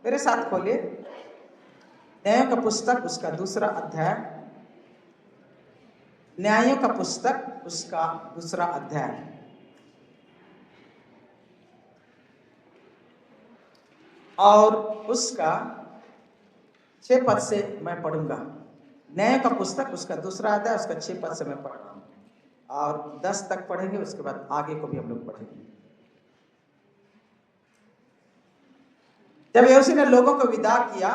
मेरे साथ खोलिए न्यायों का पुस्तक उसका 2 अध्याय। न्यायों का पुस्तक उसका 2 अध्याय। और उसका 6 पद से मैं पढ़ूंगा। न्यायों का पुस्तक उसका 2 अध्याय, उसका 6 पद से मैं पढ़ रहा हूं और 10 तक पढ़ेंगे, उसके बाद आगे को भी हम लोग पढ़ेंगे। जब यहोशू ने लोगों को विदा किया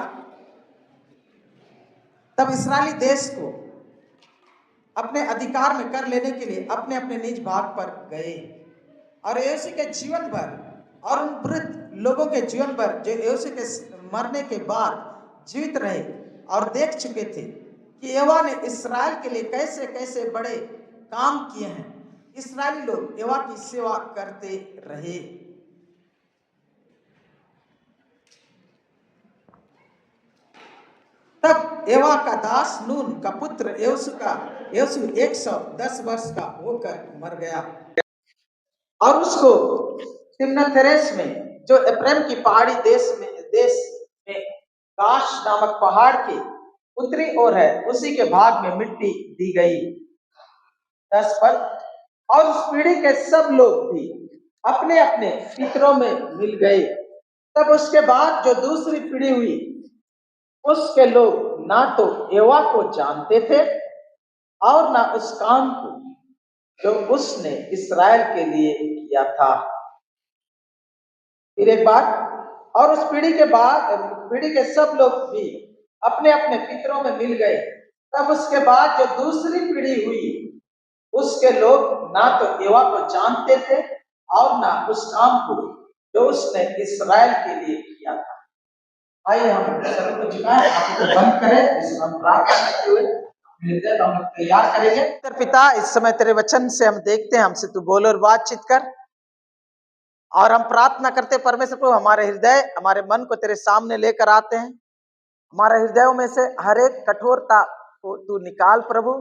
तब इस्राएली देश को अपने अधिकार में कर लेने के लिए अपने अपने निज भाग पर गए। और यहोशू के जीवन भर और उन वृद्ध लोगों के जीवन भर जो यहोशू के मरने के बाद जीवित रहे और देख चुके थे कि यहोवा ने इस्राएल के लिए कैसे कैसे बड़े काम किए हैं, इस्राएली लोग यहोवा की सेवा करते रहे। तब यहोवा का दास नून का पुत्र यहोशू 110 वर्ष का होकर मर गया और उसको तिम्नथेरेस में, जो एफ्राइम की पहाड़ी देश में गाश नामक पहाड़ के उत्तरी ओर है, उसी के भाग में मिट्टी दी गई। 10 पद। और उस पीढ़ी के सब लोग भी अपने अपने पितरों में मिल गए। तब उसके बाद जो दूसरी पीढ़ी हुई, उसके लोग ना तो यहोवा को जानते थे और ना उस काम को जो उसने इस्राएल के लिए किया था। फिर एक बार, और उस पीढ़ी के सब लोग भी अपने अपने पितरों में मिल गए। तब उसके बाद जो दूसरी पीढ़ी हुई, उसके लोग ना तो यहोवा को जानते थे और ना उस काम को जो उसने इस्राएल के लिए किया था। आइए हम सभी को झुकाएं, आपको बंद करें, इस हम प्रार्थना करते हुए हृदय हम तैयार करेंगे। पिता, इस समय तेरे वचन से हम देखते हैं, हमसे तू बोल और बातचीत कर। और हम प्रार्थना करते परमेश्वर प्रभु, हमारे हृदय हमारे मन को तेरे सामने लेकर आते हैं। हमारे हृदयों में से हर एक कठोरता को तू निकाल प्रभु,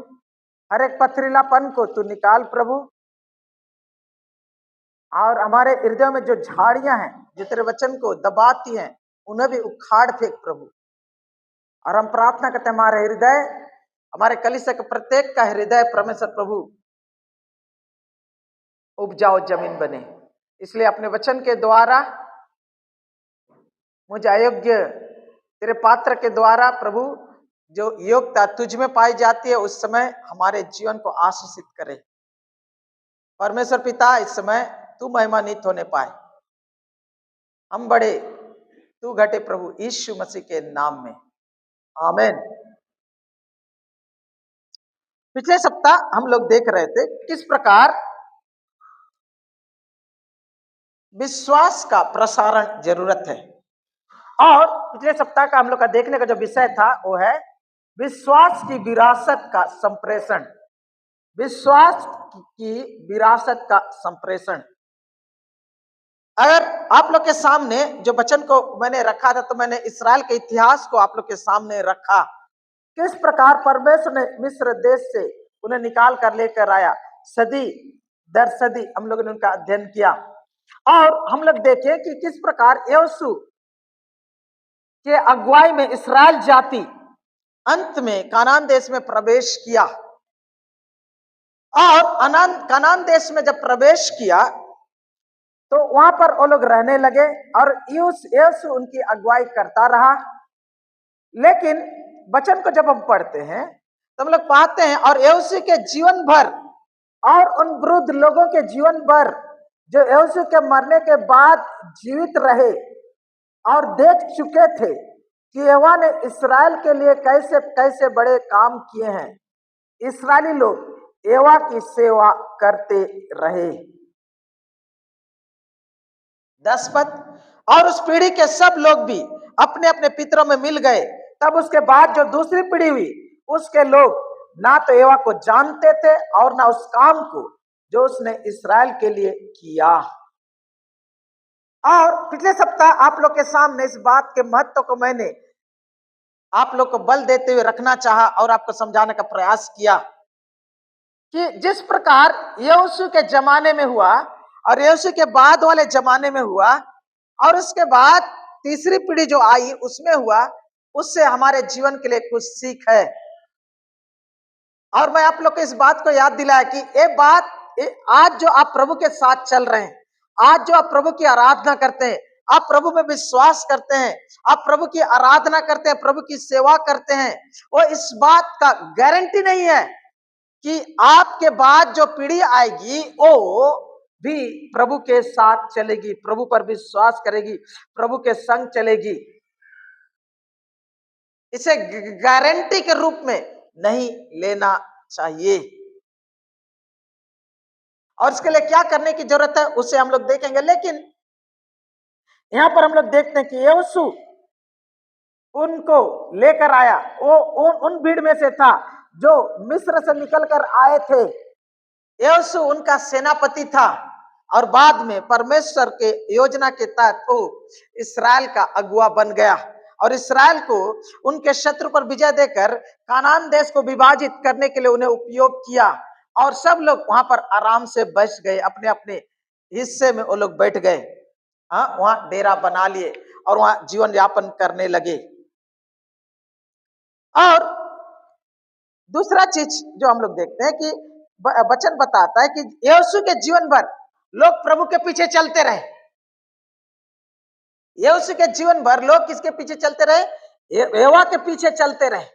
हर एक पथरीलापन को तू निकाल प्रभु, और हमारे हृदयों में जो झाड़ियां हैं जो तेरे वचन को दबाती हैं, उन्हें भी उखाड़ फेंक प्रभु। और हम प्रार्थना करते हैं हमारे हृदय, हमारे कलीसिया के प्रत्येक का हृदय परमेश्वर प्रभु उपजाऊ जमीन बने। इसलिए अपने वचन के द्वारा मुझे अयोग्य तेरे पात्र के द्वारा प्रभु जो योग्यता तुझ में पाई जाती है, उस समय हमारे जीवन को आशीषित करे परमेश्वर पिता। इस समय तू महिमान्वित होने पाए, हम बढ़े तू घटे प्रभु, यीशु मसीह के नाम में, आमीन। पिछले सप्ताह हम लोग देख रहे थे किस प्रकार विश्वास का प्रसारण जरूरत है। और पिछले सप्ताह का हम लोग का देखने का जो विषय था वो है विश्वास की विरासत का संप्रेषण। विश्वास की विरासत का संप्रेषण। अगर आप लोग के सामने जो वचन को मैंने रखा था, तो मैंने इस्राएल के इतिहास को आप लोग के सामने रखा, किस प्रकार परमेश्वर ने मिस्र देश से उन्हें निकाल कर लेकर आया। सदी दर सदी हम लोगों ने उनका अध्ययन किया और हम लोग देखे कि किस प्रकार यहोशू के अगुवाई में इस्राएल जाति अंत में कानान देश में प्रवेश किया। और कानान देश में जब प्रवेश किया तो वहां पर वो लोग रहने लगे और यहोशू उनकी अगुवाई करता रहा। लेकिन वचन को जब हम पढ़ते हैं तो हम लोग पाते हैं, और यहोशू के जीवन भर और उन वृद्ध लोगों के जीवन भर जो यहोशू के मरने के बाद जीवित रहे और देख चुके थे कि यहोवा ने इस्राएल के लिए कैसे कैसे बड़े काम किए हैं, इस्राएली लोग यहोवा की सेवा करते रहे। 10 पद। और उस पीढ़ी के सब लोग भी अपने अपने पितरों में मिल गए। तब उसके बाद जो दूसरी पीढ़ी हुई, उसके लोग ना तो यहोवा को जानते थे और ना उस काम को जो उसने इस्राएल के लिए किया। और पिछले सप्ताह आप लोग के सामने इस बात के महत्व को मैंने आप लोग को बल देते हुए रखना चाहा और आपको समझाने का प्रयास किया कि जिस प्रकार यहोशू के जमाने में हुआ और यहोशू के बाद वाले जमाने में हुआ और उसके बाद तीसरी पीढ़ी जो आई उसमें हुआ, उससे हमारे जीवन के लिए कुछ सीख है। और मैं आप लोग को इस बात को याद दिलाया कि आज जो आप प्रभु के साथ चल रहे हैं, आज जो आप प्रभु की आराधना करते हैं, आप प्रभु में विश्वास करते हैं, आप प्रभु की आराधना करते हैं, प्रभु की सेवा करते हैं, वो इस बात का गारंटी नहीं है कि आपके बाद जो पीढ़ी आएगी वो भी प्रभु के साथ चलेगी, प्रभु पर विश्वास करेगी, प्रभु के संग चलेगी। इसे गारंटी के रूप में नहीं लेना चाहिए। और इसके लिए क्या करने की जरूरत है उसे हम लोग देखेंगे। लेकिन यहां पर हम लोग देखते हैं कि यहोशू उनको लेकर आया, वो उन भीड़ में से था जो मिस्र से निकलकर आए थे। यहोशू उनका सेनापति था और बाद में परमेश्वर के योजना के तहत वो इस्राएल का अगुआ बन गया और इस्राएल को उनके शत्रु पर विजय देकर कानान देश को विभाजित करने के लिए उन्हें उपयोग किया और सब लोग वहां पर आराम से बस गए, अपने अपने हिस्से में वो लोग बैठ गए। हाँ, वहां डेरा बना लिए और वहां जीवन यापन करने लगे। और दूसरा चीज जो हम लोग देखते हैं कि वचन बताता है कि यहोशू के जीवन भर लोग प्रभु के पीछे चलते रहे। यहोशू के जीवन भर लोग किसके पीछे चलते रहे? यहोवा के पीछे चलते रहे।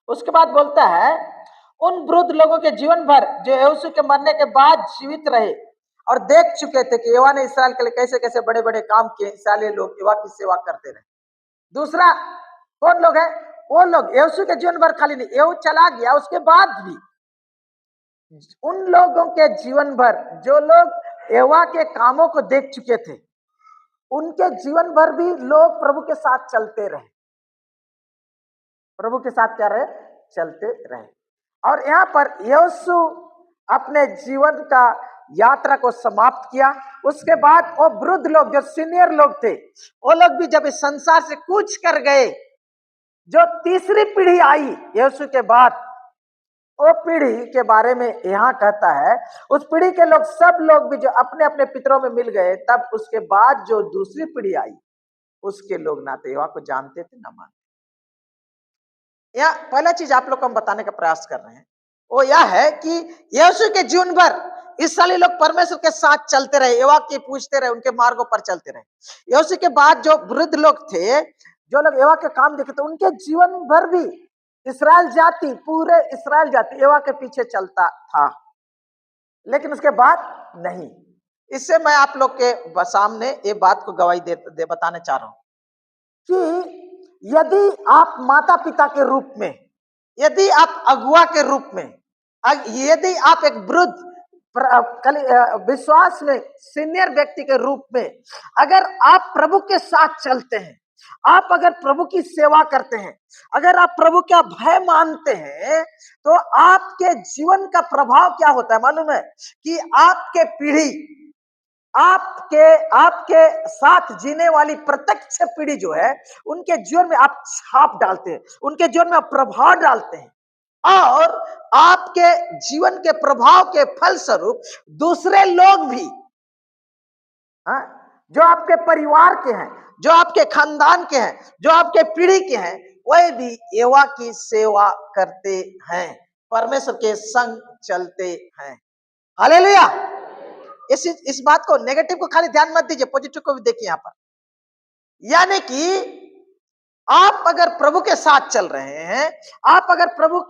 उसके बाद बोलता है उन वृद्ध लोगों के जीवन भर जो यहोशू के मरने के बाद जीवित रहे और देख चुके थे कि यहोवा ने इस्राएल के लिए कैसे कैसे बड़े बड़े काम किए, इस्राएली लोग यहोवा की सेवा करते रहे। दूसरा कौन लोग है? वो लोग यहोशू के जीवन भर खाली नहीं, यहोशू चला गया उसके बाद भी उन लोगों के जीवन भर जो लोग यहोवा के कामों को देख चुके थे, उनके जीवन भर भी लोग प्रभु के साथ चलते रहे। प्रभु के साथ क्या रहे? चलते रहे। और यहाँ पर यहोशू अपने जीवन का यात्रा को समाप्त किया। उसके बाद वो वृद्ध लोग जो सीनियर लोग थे, वो लोग भी जब इस संसार से कूच कर गए, जो तीसरी पीढ़ी आई यहोशू के बाद, वो पीढ़ी के बारे में यहाँ कहता है उस पीढ़ी के लोग सब लोग भी जो अपने अपने पितरों में मिल गए, तब उसके बाद जो दूसरी पीढ़ी आई उसके लोग ना तो यहोवा को जानते थे ना मानते। यह पहला चीज आप लोग को हम बताने का प्रयास कर रहे हैं वो यह है कि यहोशू के जीवन भर इस्राएली लोग परमेश्वर के साथ चलते रहे, यहोवा की पूछते रहे, उनके मार्गों पर चलते रहे। यहोशू के बाद जो वृद्ध लोग थे, जो लोग यहोवा के काम देखे थे, उनके जीवन भर भी इस्राएल जाति, पूरे इस्राएल जाति यहोवा के पीछे चलता था। लेकिन उसके बाद नहीं। इससे मैं आप लोग के सामने ये बात को गवाही दे बताने चाह रहा हूं कि यदि आप माता पिता के रूप में, यदि आप अगुआ के रूप में, यदि आप एक वृद्ध विश्वास में सीनियर व्यक्ति के रूप में अगर आप प्रभु के साथ चलते हैं, आप अगर प्रभु की सेवा करते हैं, अगर आप प्रभु का भय मानते हैं, तो आपके जीवन का प्रभाव क्या होता है मालूम है? कि आपके पीढ़ी, आपके साथ जीने वाली प्रत्यक्ष पीढ़ी जो है, उनके जीवन में आप छाप डालते हैं, उनके जीवन में आप प्रभाव डालते हैं और आपके जीवन के प्रभाव के फलस्वरूप दूसरे लोग भी, जो आपके परिवार के हैं, जो आपके खानदान के हैं, जो आपके पीढ़ी के हैं, वह भी यहोवा की सेवा करते हैं, परमेश्वर के संग चलते हैं। हालेलुया। इस बात को, नेगेटिव को खाली ध्यान मत दीजिए, पॉजिटिव को भी देखिए यहाँ पर। यानी कि आप अगर प्रभु के साथ चल रहे हैं, आप अगर प्रभु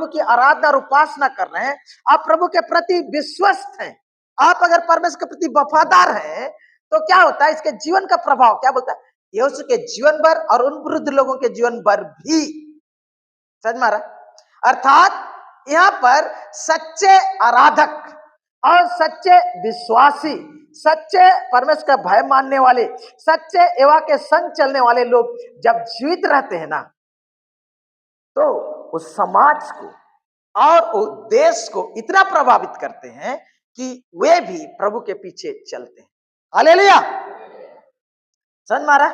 की आराधना और उपासना कर रहे हैं, आप प्रभु के प्रति विश्वस्त हैं, आप अगर परमेश्वर के प्रति वफादार हैं, तो क्या होता है? इसके जीवन का प्रभाव क्या बोलता है? यहोशू के जीवन भर और उन वृद्ध लोगों के जीवन भर भी। समझ मारा? अर्थात यहाँ पर सच्चे आराधक और सच्चे विश्वासी, सच्चे परमेश्वर का भय मानने वाले, सच्चे यहोवा के संग चलने वाले लोग जब जीवित रहते हैं ना, तो उस समाज को और उस देश को इतना प्रभावित करते हैं कि वे भी प्रभु के पीछे चलते हैं। हालेलुया। समझ मारा?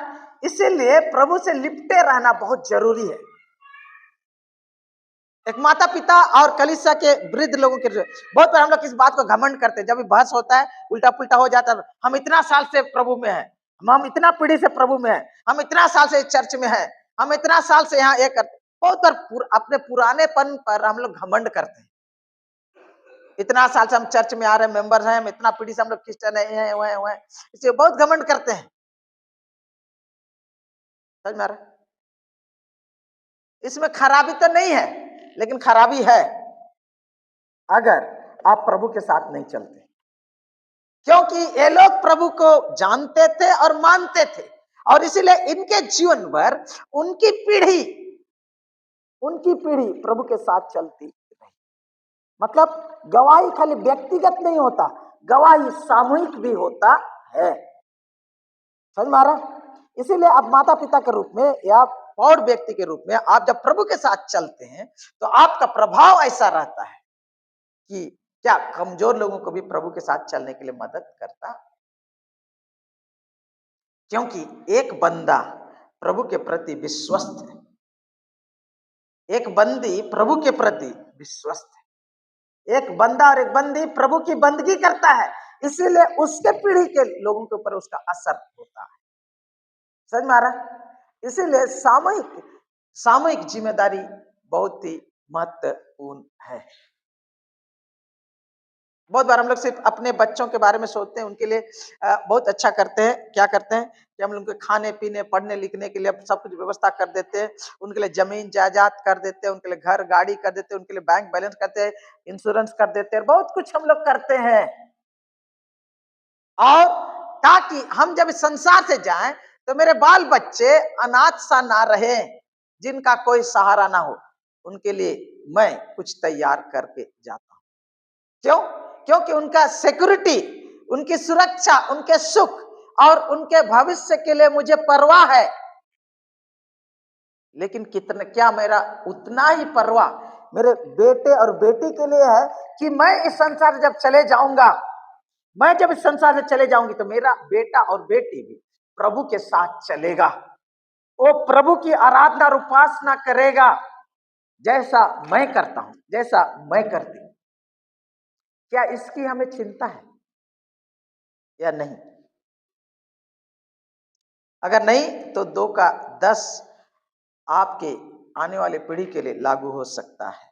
इसीलिए प्रभु से लिपटे रहना बहुत जरूरी है। एक माता पिता और कलीसिया के वृद्ध लोगों के बहुत बार हम लोग इस बात को घमंड करते हैं, जब भी बहस होता है उल्टा पुल्टा हो जाता है, हम इतना साल से प्रभु में हैं, हम इतना पीढ़ी से प्रभु में हैं, हम इतना साल से चर्च में हैं, हम इतना साल से यहाँ एक करते, बहुत बार अपने पुरानेपन पर हम लोग घमंड करते हैं। इतना साल से हम चर्च में आ रहे हैं, मेंबर हैं, हम इतना पीढ़ी से हम लोग क्रिश्चियन हैं, इसलिए बहुत घमंड करते हैं। समझ में आ रहा है? इसमें खराबी तो नहीं है, लेकिन खराबी है अगर आप प्रभु के साथ नहीं चलते, क्योंकि ये लोग प्रभु को जानते थे और मानते थे, और इसीलिए इनके जीवन भर उनकी पीढ़ी प्रभु के साथ चलती रही। मतलब गवाही खाली व्यक्तिगत नहीं होता, गवाही सामूहिक भी होता है। समझ में आ रहा? इसीलिए अब माता पिता के रूप में या और व्यक्ति के रूप में आप जब प्रभु के साथ चलते हैं तो आपका प्रभाव ऐसा रहता है कि क्या कमजोर लोगों को भी प्रभु के साथ चलने के लिए मदद करता, क्योंकि एक बंदा प्रभु के प्रति विश्वस्त है, एक बंदी प्रभु के प्रति विश्वस्त है, एक बंदा और एक बंदी प्रभु की बंदगी करता है, इसीलिए उसके पीढ़ी के लोगों के ऊपर उसका असर होता है। समझ में आ रहा? इसीलिए सामूहिक जिम्मेदारी बहुत ही महत्वपूर्ण है। बहुत बार हम लोग सिर्फ अपने बच्चों के बारे में सोचते हैं, उनके लिए बहुत अच्छा करते हैं। क्या करते हैं कि हम लोग उनके खाने पीने पढ़ने लिखने के लिए सब कुछ व्यवस्था कर देते हैं, उनके लिए जमीन जायदाद कर देते हैं, उनके लिए घर गाड़ी कर देते हैं, उनके लिए बैंक बैलेंस करते हैं, इंश्योरेंस कर देते हैं, बहुत कुछ हम लोग करते हैं। और ताकि हम जब इस संसार से जाएं तो मेरे बाल बच्चे अनाथ सा ना रहे, जिनका कोई सहारा ना हो, उनके लिए मैं कुछ तैयार करके जाता हूं। क्यों? क्योंकि उनका सिक्योरिटी, उनकी सुरक्षा, उनके सुख और उनके भविष्य के लिए मुझे परवाह है। लेकिन कितना, क्या मेरा उतना ही परवाह मेरे बेटे और बेटी के लिए है कि मैं इस संसार से जब चले जाऊंगा, मैं जब इस संसार से चले जाऊंगी तो मेरा बेटा और बेटी भी प्रभु के साथ चलेगा, वो प्रभु की आराधना और उपासना करेगा जैसा मैं करता हूं, जैसा मैं करती हूं। क्या इसकी हमें चिंता है या नहीं? अगर नहीं तो 2 का 10 आपके आने वाले पीढ़ी के लिए लागू हो सकता है।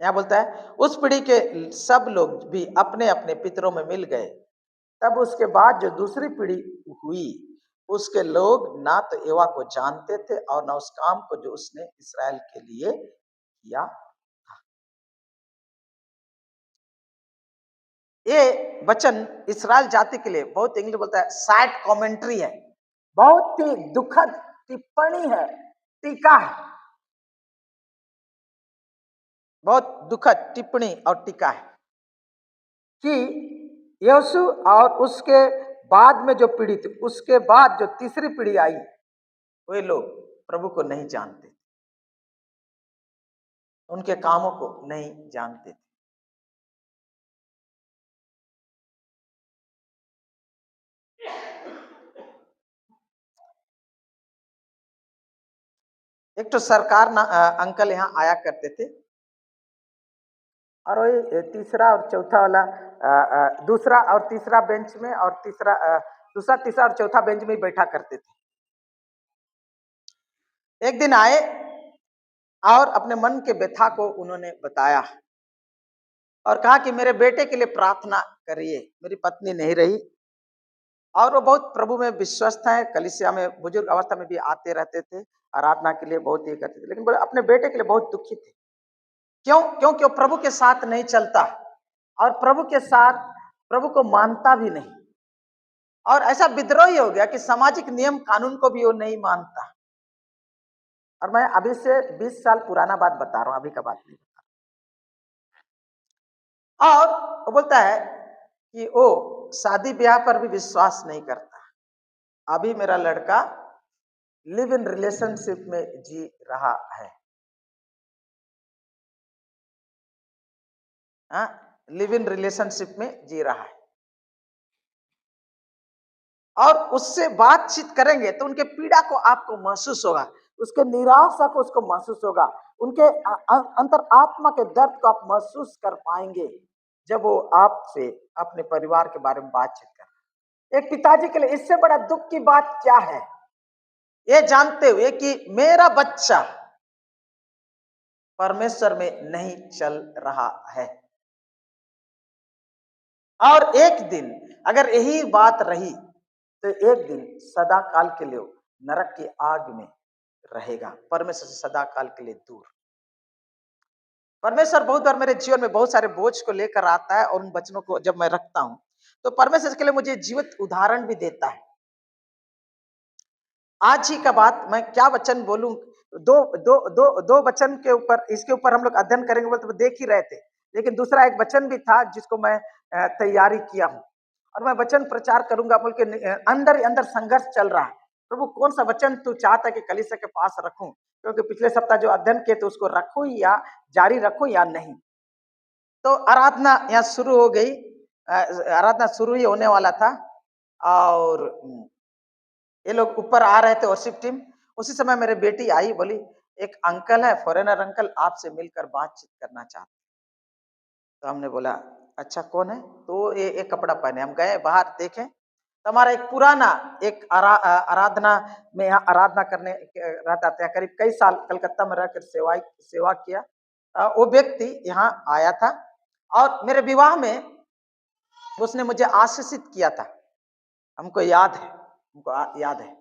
यहां बोलता है उस पीढ़ी के सब लोग भी अपने अपने पितरों में मिल गए, तब उसके बाद जो दूसरी पीढ़ी हुई उसके लोग ना तो एवा को जानते थे और ना उस काम को जो उसने इस्राएल के लिए किया। ये वचन इस्राएल जाति के लिए बहुत, इंग्लिश बोलता है सैड कमेंट्री है, बहुत ही दुखद टिप्पणी है, टीका है, बहुत दुखद टिप्पणी और टीका है कि यीशु और उसके बाद में जो पीढ़ी थी, उसके बाद जो तीसरी पीढ़ी आई, वे लोग प्रभु को नहीं जानते, उनके कामों को नहीं जानते थे। एक तो सरकार ना अंकल यहाँ आया करते थे, और वही तीसरा और चौथा वाला दूसरा और तीसरा बेंच में और दूसरा तीसरा और चौथा बेंच में ही बैठा करते थे। एक दिन आए और अपने मन के व्यथा को उन्होंने बताया और कहा कि मेरे बेटे के लिए प्रार्थना करिए, मेरी पत्नी नहीं रही और वो बहुत प्रभु में विश्वस्त है, कलीसिया में बुजुर्ग अवस्था में भी आते रहते थे, आराधना के लिए बहुत ही करते थे, लेकिन बोले अपने बेटे के लिए बहुत दुखी थे। क्यों? क्योंकि वो प्रभु के साथ नहीं चलता और प्रभु के साथ प्रभु को मानता भी नहीं, और ऐसा विद्रोही हो गया कि सामाजिक नियम कानून को भी वो नहीं मानता। और मैं अभी से 20 साल पुराना बात बता रहा हूं, अभी का बात नहीं बता रहा। और वो बोलता है कि वो शादी ब्याह पर भी विश्वास नहीं करता, अभी मेरा लड़का लिव इन रिलेशनशिप में जी रहा है, लिव इन रिलेशनशिप में जी रहा है, और उससे बातचीत करेंगे तो उनके पीड़ा को आपको महसूस होगा, उसके निराशा को उसको महसूस होगा, उनके अंतर आत्मा के दर्द को आप महसूस कर पाएंगे जब वो आपसे अपने परिवार के बारे में बातचीत कर। एक पिताजी के लिए इससे बड़ा दुख की बात क्या है, ये जानते हुए कि मेरा बच्चा परमेश्वर में नहीं चल रहा है। और एक दिन अगर यही बात रही तो एक दिन सदा काल के लिए नरक की आग में रहेगा, परमेश्वर से सदा काल के लिए दूर। परमेश्वर बहुत बार मेरे जीवन में बहुत सारे बोझ को लेकर आता है और उन वचनों को जब मैं रखता हूं तो परमेश्वर के लिए मुझे जीवित उदाहरण भी देता है। आज ही का बात मैं क्या वचन बोलूं, दो दो दो दो वचन के ऊपर, इसके ऊपर हम लोग अध्ययन करेंगे बोलते तो देख ही रहे थे, लेकिन दूसरा एक वचन भी था जिसको मैं तैयारी किया हूं और मैं वचन प्रचार करूंगा बोल के अंदर ही अंदर संघर्ष चल रहा है। प्रभु कौन सा वचन तू चाहता है कि कलीसिया के पास रखूं, क्योंकि पिछले सप्ताह जो अध्ययन किए तो उसको रखूं या जारी रखूं या नहीं। तो आराधना यहाँ शुरू हो गई, आराधना शुरू ही होने वाला था और ये लोग ऊपर आ रहे थे वर्शिप टीम। उसी समय मेरी बेटी आई, बोली एक अंकल है, फॉरेनर अंकल, आपसे मिलकर बातचीत करना चाहते। तो हमने बोला अच्छा कौन है, तो ये कपड़ा पहने। हम गए बाहर देखें तो हमारा एक पुराना एक आराधना में यहाँ आराधना करने रहता था, करीब कई साल कलकत्ता में रहकर सेवा किया। वो व्यक्ति यहाँ आया था और मेरे विवाह में उसने मुझे आशीषित किया था, हमको याद है, हमको याद है।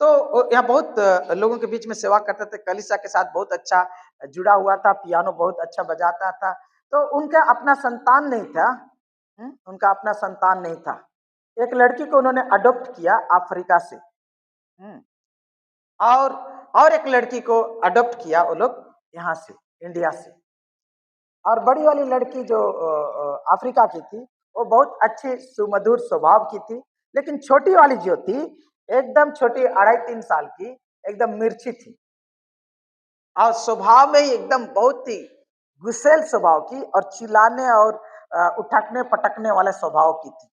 तो यहाँ बहुत लोगों के बीच में सेवा करते थे, कलीसिया के साथ बहुत अच्छा जुड़ा हुआ था, पियानो बहुत अच्छा बजाता था। तो उनका अपना संतान नहीं था, उनका अपना संतान नहीं था। एक लड़की को उन्होंने अडॉप्ट किया अफ्रीका से, और एक लड़की को अडॉप्ट किया वो लोग यहाँ से, इंडिया से। और बड़ी वाली लड़की जो अफ्रीका की थी वो बहुत अच्छी सुमधुर स्वभाव की थी, लेकिन छोटी वाली जो थी एकदम छोटी, 2.5-3 साल की, एकदम मिर्ची थी और स्वभाव में ही एकदम बहुत ही गुस्सेल स्वभाव की और चिल्लाने और उठकने पटकने वाले स्वभाव की थी।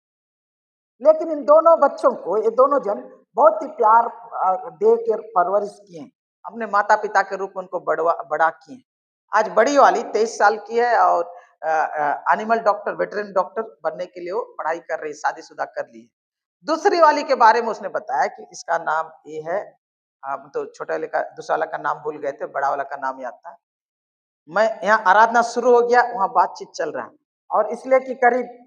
लेकिन इन दोनों बच्चों को ये दोनों जन बहुत ही प्यार दे कर परवरिश किए, अपने माता पिता के रूप में उनको बड़ा किए। आज बड़ी वाली 23 साल की है और एनिमल डॉक्टर, वेटरनरी डॉक्टर बनने के लिए वो पढ़ाई कर रही, शादीशुदा कर ली है। दूसरी वाली के बारे में उसने बताया कि इसका नाम ये है, तो छोटे वाले का, दूसरा वाला का नाम भूल गए थे, बड़ा वाला का नाम याद था। मैं यहाँ आराधना शुरू हो गया, वहां बातचीत चल रहा है और इसलिए कि करीब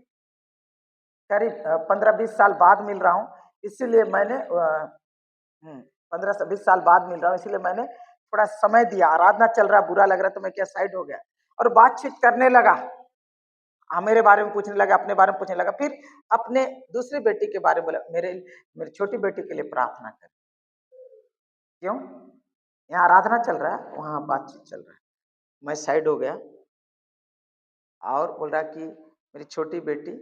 15-20 साल बाद मिल रहा हूँ, इसीलिए मैंने 15 से 20 साल बाद मिल रहा हूँ, इसलिए मैंने थोड़ा समय दिया। आराधना चल रहा, बुरा लग रहा तो मैं क्या साइड हो गया और बातचीत करने लगा। मेरे बारे में पूछने लगा, अपने बारे में पूछने लगा, फिर अपने दूसरी बेटी के बारे में बोला, मेरी छोटी बेटी के लिए प्रार्थना कर। क्यों? यहाँ आराधना चल रहा है, वहां बातचीत चल रहा है। मैं साइड हो गया और बोल रहा कि मेरी छोटी बेटी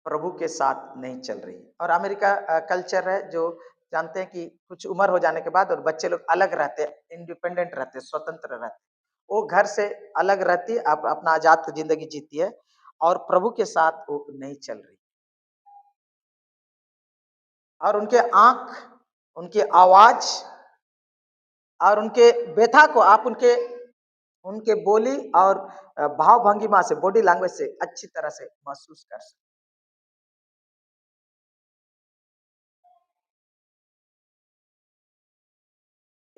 प्रभु के साथ नहीं चल रही। और अमेरिका कल्चर है जो जानते हैं कि कुछ उम्र हो जाने के बाद और बच्चे लोग अलग रहते हैं, इंडिपेंडेंट रहते हैं, स्वतंत्र रहते हैं। वो घर से अलग रहती है, अपना आजाद जिंदगी जीती है और प्रभु के साथ वो नहीं चल रही। और उनके आंख, उनकी आवाज और उनके व्यथा को आप उनके बोली और भाव भंगिमा से, बॉडी लैंग्वेज से अच्छी तरह से महसूस कर सकते।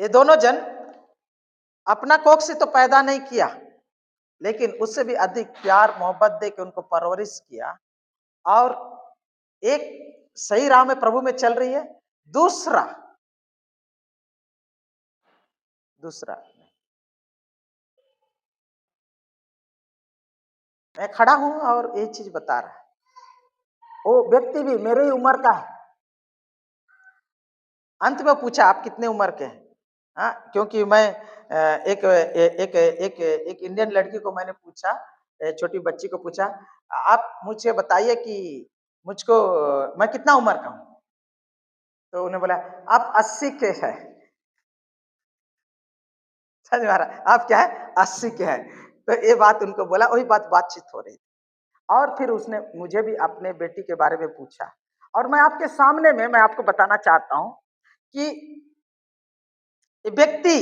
ये दोनों जन अपना कोख से तो पैदा नहीं किया, लेकिन उससे भी अधिक प्यार मोहब्बत दे के उनको परवरिश किया और एक सही राह में प्रभु में चल रही है। दूसरा मैं खड़ा हूं और ये चीज बता रहा है, वो व्यक्ति भी मेरे ही उम्र का है। अंत में पूछा आप कितने उम्र के हैं? क्योंकि मैं एक एक एक एक इंडियन लड़की को मैंने पूछा, छोटी बच्ची को पूछा, आप मुझे बताइए कि मुझको मैं कितना उम्र का हूं? तो उन्हें बोला आप 80 के हैं। समझ में आ रहा? आप क्या है? 80 के हैं। तो ये बात उनको बोला, वही बातचीत हो रही थी। और फिर उसने मुझे भी अपने बेटी के बारे में पूछा और मैं आपके सामने में मैं आपको बताना चाहता हूं कि व्यक्ति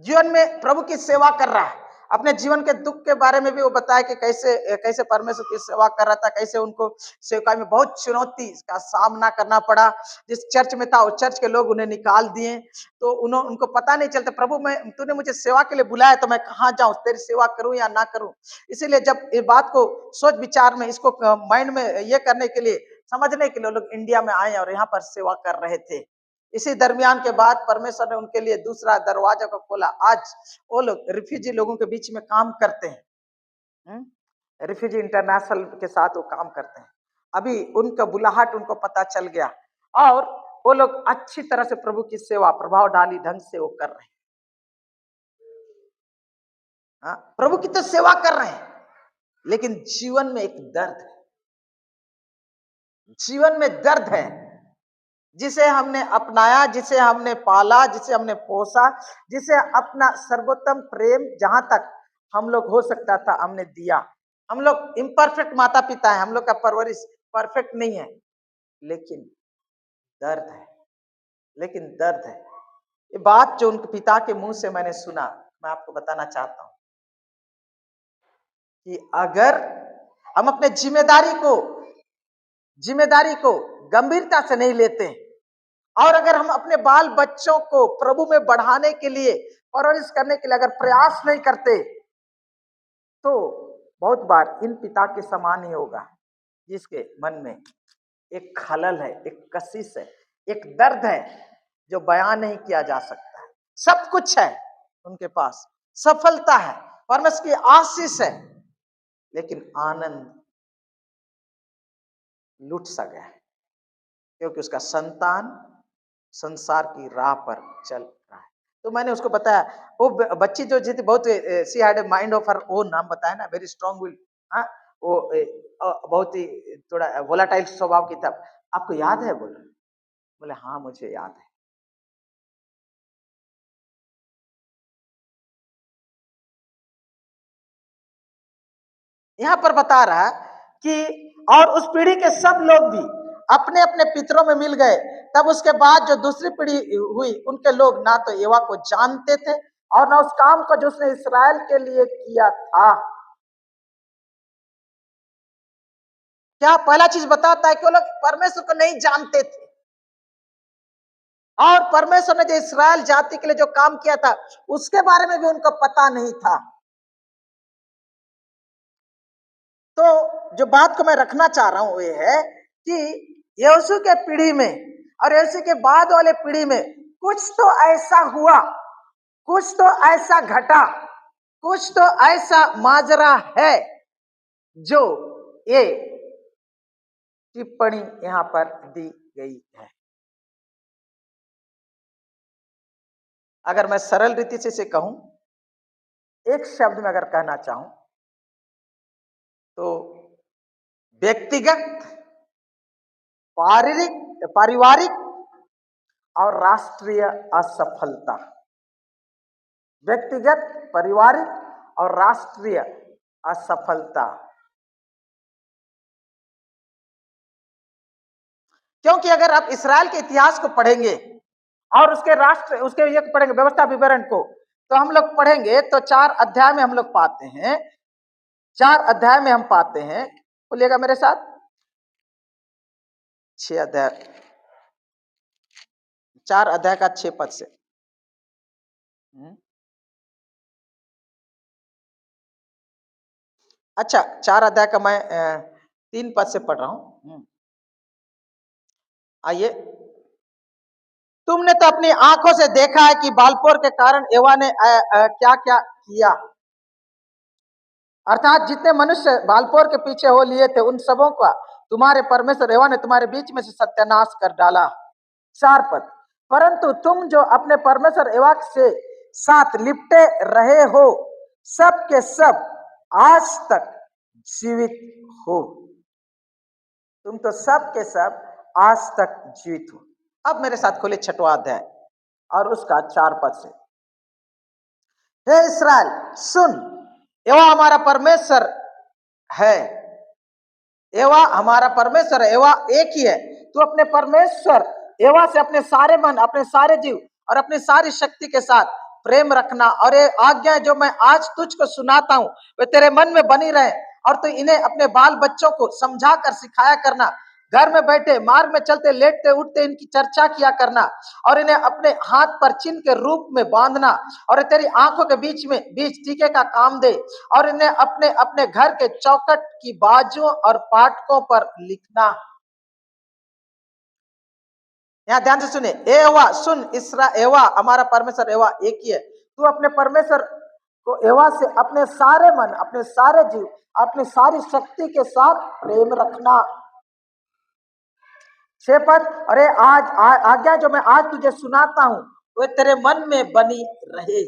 जीवन में प्रभु की सेवा कर रहा है। अपने जीवन के दुख के बारे में भी वो बताया कि कैसे कैसे परमेश्वर की सेवा कर रहा था, कैसे उनको सेवकाई में बहुत चुनौती का सामना करना पड़ा। जिस चर्च में था उस चर्च के लोग उन्हें निकाल दिए, तो उनको पता नहीं चलता, प्रभु मैं तूने मुझे सेवा के लिए बुलाया तो मैं कहाँ जाऊं, तेरी सेवा करूं या ना करूं। इसीलिए जब ये बात को सोच विचार में, इसको माइंड में ये करने के लिए, समझने के लिए लोग इंडिया में आए और यहाँ पर सेवा कर रहे थे। इसी दरमियान के बाद परमेश्वर ने उनके लिए दूसरा दरवाजा को खोला। आज वो लोग रिफ्यूजी लोगों के बीच में काम करते हैं, रिफ्यूजी इंटरनेशनल के साथ वो काम करते हैं। अभी उनका बुलाहट उनको पता चल गया और वो लोग अच्छी तरह से प्रभु की सेवा प्रभावशाली ढंग से वो कर रहे हैं। प्रभु की तो सेवा कर रहे हैं, लेकिन जीवन में एक दर्द है, जीवन में दर्द है, जिसे हमने अपनाया, जिसे हमने पाला, जिसे हमने पोसा, जिसे अपना सर्वोत्तम प्रेम जहां तक हम लोग हो सकता था हमने दिया। हम लोग इम्परफेक्ट माता पिता है, हम लोग का परवरिश परफेक्ट नहीं है, लेकिन दर्द है, लेकिन दर्द है। ये बात जो उनके पिता के मुंह से मैंने सुना, मैं आपको बताना चाहता हूं कि अगर हम अपने जिम्मेदारी को गंभीरता से नहीं लेते और अगर हम अपने बाल बच्चों को प्रभु में बढ़ाने के लिए, परवरिश करने के लिए अगर प्रयास नहीं करते, तो बहुत बार इन पिता के समान ही होगा, जिसके मन में एक खलल है, एक कशिश है, एक दर्द है जो बयान नहीं किया जा सकता है। सब कुछ है उनके पास, सफलता है, परमेश्वर की आशीष है, लेकिन आनंद लूट सा गया है, क्योंकि उसका संतान संसार की राह पर चल रहा है। तो मैंने उसको बताया, वो बच्ची जो जीती बहुत, she had a mind of her own, नाम बताया ना, वेरी स्ट्रांग विल। हाँ, वो बहुत ही थोड़ा वोलाटाइल स्वभाव की था। आपको याद है? बोले हाँ मुझे याद है। यहाँ पर बता रहा कि और उस पीढ़ी के सब लोग भी अपने अपने पितरों में मिल गए। तब उसके बाद जो दूसरी पीढ़ी हुई, उनके लोग ना तो यहोवा को जानते थे और ना उस काम को जो उसने इस्राएल के लिए किया था। क्या पहला चीज बताता है कि वो लोग परमेश्वर को नहीं जानते थे, और परमेश्वर ने जो इस्राएल जाति के लिए जो काम किया था उसके बारे में भी उनको पता नहीं था। तो जो बात को मैं रखना चाह रहा हूं ये है कि यहोशू के पीढ़ी में और यहोशू के बाद वाले पीढ़ी में कुछ तो ऐसा हुआ, कुछ तो ऐसा घटा, कुछ तो ऐसा माजरा है जो ये टिप्पणी यहां पर दी गई है। अगर मैं सरल रीति से इसे कहूं, एक शब्द में अगर कहना चाहूं तो व्यक्तिगत, पारिवारिक और राष्ट्रीय असफलता। व्यक्तिगत, पारिवारिक और राष्ट्रीय असफलता। क्योंकि अगर आप इस्राएल के इतिहास को पढ़ेंगे और उसके ये पढ़ेंगे व्यवस्था विवरण को, तो हम लोग पढ़ेंगे तो 4 अध्याय में हम लोग पाते हैं, 4 अध्याय में हम पाते हैं, बोलिएगा मेरे साथ, 6 अध्याय, 4 अध्याय का 6 पद से। अच्छा, 4 अध्याय का मैं 3 पद से पढ़ रहा हूं। आइए। तुमने तो अपनी आंखों से देखा है कि बालपोर के कारण यहोवा ने क्या क्या किया, अर्थात जितने मनुष्य बालपोर के पीछे हो लिए थे उन सबों का तुम्हारे परमेश्वर यहोवा ने तुम्हारे बीच में से सत्यानाश कर डाला। 4 पद, परंतु तुम जो अपने परमेश्वर यहोवा से साथ लिपटे रहे हो, सब के सब आज तक जीवित हो। तुम तो सब के सब आज तक जीवित हो। अब मेरे साथ खोले 6वां अध्याय और उसका 4 पद से। हे इस्राएल सुन, यहोवा हमारा परमेश्वर है, यहोवा हमारा परमेश्वर है, यहोवा एक ही है। तू अपने परमेश्वर यहोवा से अपने सारे मन, अपने सारे जीव और अपनी सारी शक्ति के साथ प्रेम रखना, और ये आज्ञा जो मैं आज तुझको सुनाता हूं वे तेरे मन में बनी रहे, और तू इन्हें अपने बाल बच्चों को समझा कर सिखाया करना। घर में बैठे, मार्ग में चलते, लेटते उठते इनकी चर्चा किया करना, और इन्हें अपने हाथ पर चिन्ह के रूप में बांधना, और तेरी आंखों के बीच टीके का काम दे, और इन्हें अपने अपने घर के चौखट की बाजुओं और फाटकों पर लिखना। यहाँ ध्यान से सुने, एवा सुन इसरा, एवा हमारा परमेश्वर एवा एक ही है। तू अपने परमेश्वर को एवा से अपने सारे मन, अपने सारे जीव, अपनी सारी शक्ति के साथ प्रेम रखना। 6 पद, अरे आज आज्ञा जो मैं आज तुझे सुनाता हूं वे तेरे मन में बनी रहे।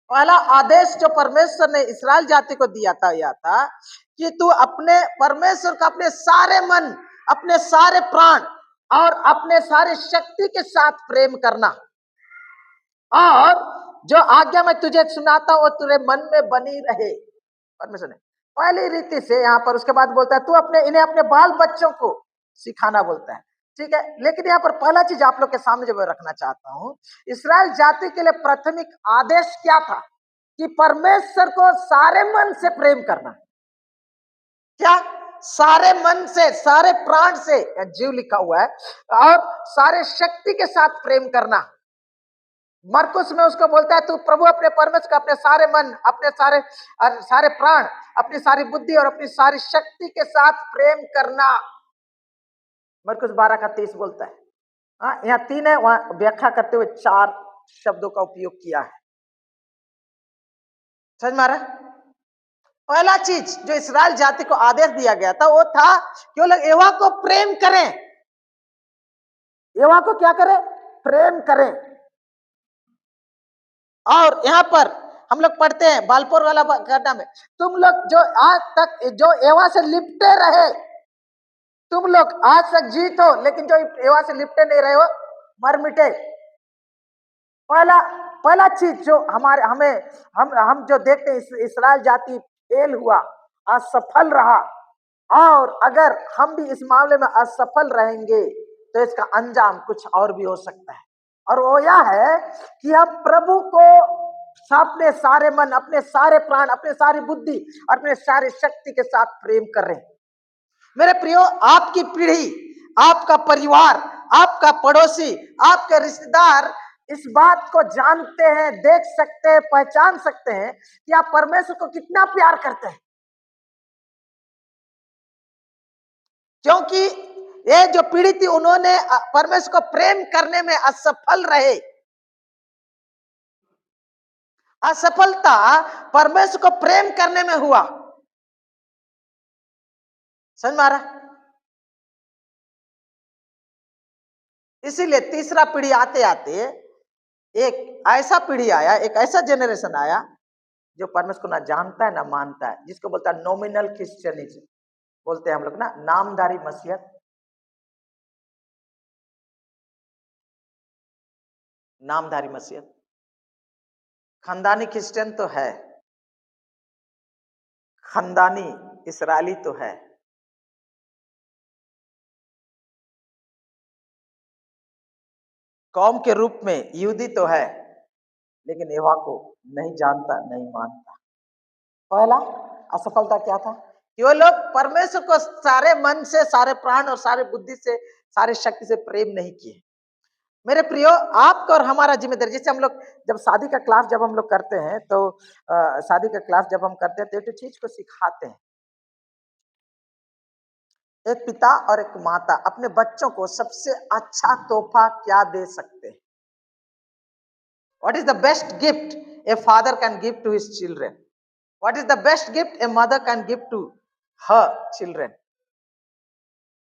पहला आदेश जो परमेश्वर ने इस्राएल जाति को दिया था यह था कि तू अपने परमेश्वर का अपने सारे मन, अपने सारे प्राण और अपने सारे शक्ति के साथ प्रेम करना, और जो आज्ञा मैं तुझे सुनाता हूं वो तेरे मन में बनी रहे। परमेश्वर ने पहली रीति से यहाँ पर, उसके बाद बोलता है तू इन्हें अपने बाल बच्चों को सिखाना बोलता है, ठीक है। लेकिन यहाँ पर पहला चीज आप लोग के सामने जो मैं रखना चाहता हूं, इस्राएल जाति के लिए प्राथमिक आदेश क्या था कि परमेश्वर को सारे मन से प्रेम करना। क्या? सारे मन से, सारे प्राण से, जीव लिखा हुआ है, और सारे शक्ति के साथ प्रेम करना। मरकुस में उसको बोलता है तू प्रभु अपने परमेश्वर का अपने सारे मन, अपने सारे प्राण, अपनी सारी बुद्धि और अपनी सारी शक्ति के साथ प्रेम करना। मरकुस 12:23 बोलता है। हाँ, यहाँ 3 है, वहां व्याख्या करते हुए 4 शब्दों का उपयोग किया है। समझ में आ रहा है? पहला चीज जो इस्राएल जाति को आदेश दिया गया था वो था कि वो लोग यहोवा को प्रेम करें। यहोवा को क्या करें? प्रेम करें। और यहाँ पर हम लोग पढ़ते हैं बालपुर वाला घटना में, तुम लोग जो आज तक जो यहोवा से लिपटे रहे, तुम लोग आज तक जीत हो, लेकिन जो यहोवा से लिपटे नहीं रहे हो मर मिटे। पहला चीज जो हम जो देखते हैं, इस्राएल जाति फेल हुआ, असफल रहा, और अगर हम भी इस मामले में असफल रहेंगे तो इसका अंजाम कुछ और भी हो सकता है, और वो यह है कि हम प्रभु को अपने सारे मन, अपने सारे प्राण, अपने सारी बुद्धि और अपने सारी शक्ति के साथ प्रेम कर रहे हैं। मेरे प्रियो, आपकी पीढ़ी, आपका परिवार, आपका पड़ोसी, आपके रिश्तेदार इस बात को जानते हैं, देख सकते हैं, पहचान सकते हैं कि आप परमेश्वर को कितना प्यार करते हैं, क्योंकि ये जो पीढ़ी थी उन्होंने परमेश्वर को प्रेम करने में असफल रहे। असफलता परमेश्वर को प्रेम करने में हुआ। समझ में आ रहा? इसीलिए तीसरा पीढ़ी आते आते एक ऐसा पीढ़ी आया, एक ऐसा जनरेशन आया जो परमेश्वर को ना जानता है ना मानता है, जिसको बोलता है नॉमिनल क्रिश्चियनिज्म बोलते हैं हम लोग ना, नामधारी मसीहत। नामधारी मसीहत, खानदानी क्रिश्चियन तो है, खानदानी इस्राएली तो है, कौम के रूप में यहूदी तो है, लेकिन यहोवा को नहीं जानता, नहीं मानता। पहला असफलता क्या था कि वो लोग परमेश्वर को सारे मन से, सारे प्राण और सारे बुद्धि से, सारे शक्ति से प्रेम नहीं किए। मेरे प्रियो, आपका और हमारा जिम्मेदारी, जैसे हम लोग जब शादी का क्लास जब हम लोग करते हैं तो शादी का क्लास जब हम करते हैं तो एक चीज को सिखाते हैं। एक पिता और एक माता अपने बच्चों को सबसे अच्छा तोहफा क्या दे सकते हैं? What is the best gift a father can give to his children? What is the best gift a mother can give to her children?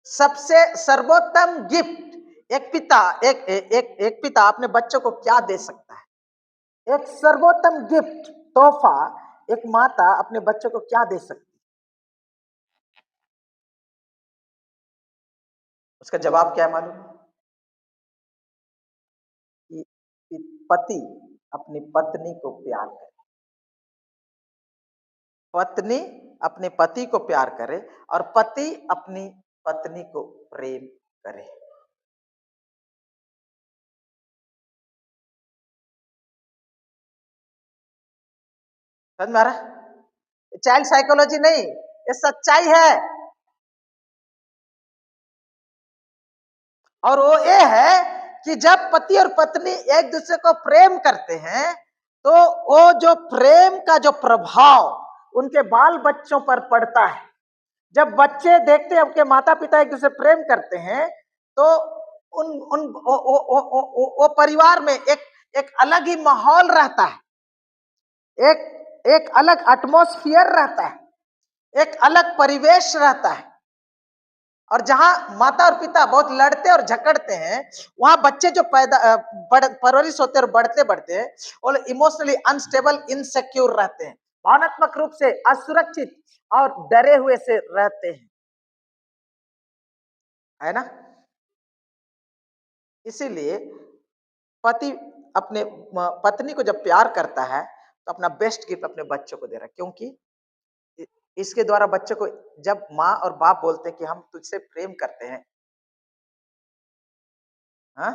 सबसे सर्वोत्तम गिफ्ट एक पिता अपने बच्चों को क्या दे सकता है? एक सर्वोत्तम गिफ्ट, तोहफा एक माता अपने बच्चों को क्या दे सकती है? उसका जवाब क्या है मालूम? कि पति अपनी पत्नी को प्यार करे, पत्नी अपने पति को प्यार करे, और पति अपनी पत्नी को प्रेम करे। समझ में आ रहा है? चाइल्ड साइकोलॉजी नहीं, ये सच्चाई है। और वो ये है कि जब पति और पत्नी एक दूसरे को प्रेम करते हैं तो वो जो प्रेम का जो प्रभाव उनके बाल बच्चों पर पड़ता है। जब बच्चे देखते हैं उनके माता पिता एक दूसरे प्रेम करते हैं तो उन उन वो परिवार में एक अलग ही माहौल रहता है, एक अलग एटमॉस्फेयर रहता है, एक अलग परिवेश रहता है। और जहां माता और पिता बहुत लड़ते और झगड़ते हैं वहां बच्चे जो परवरिश होते हैं और बढ़ते बढ़ते हैं और इमोशनली अनस्टेबल, इनसिक्योर रहते हैं, भावनात्मक रूप से असुरक्षित और डरे हुए से रहते हैं, है ना। इसीलिए पति अपने पत्नी को जब प्यार करता है तो अपना बेस्ट गिफ्ट अपने बच्चों को दे रहा है, क्योंकि इसके द्वारा बच्चों को जब माँ और बाप बोलते हैं कि हम तुझसे प्रेम करते हैं, हाँ,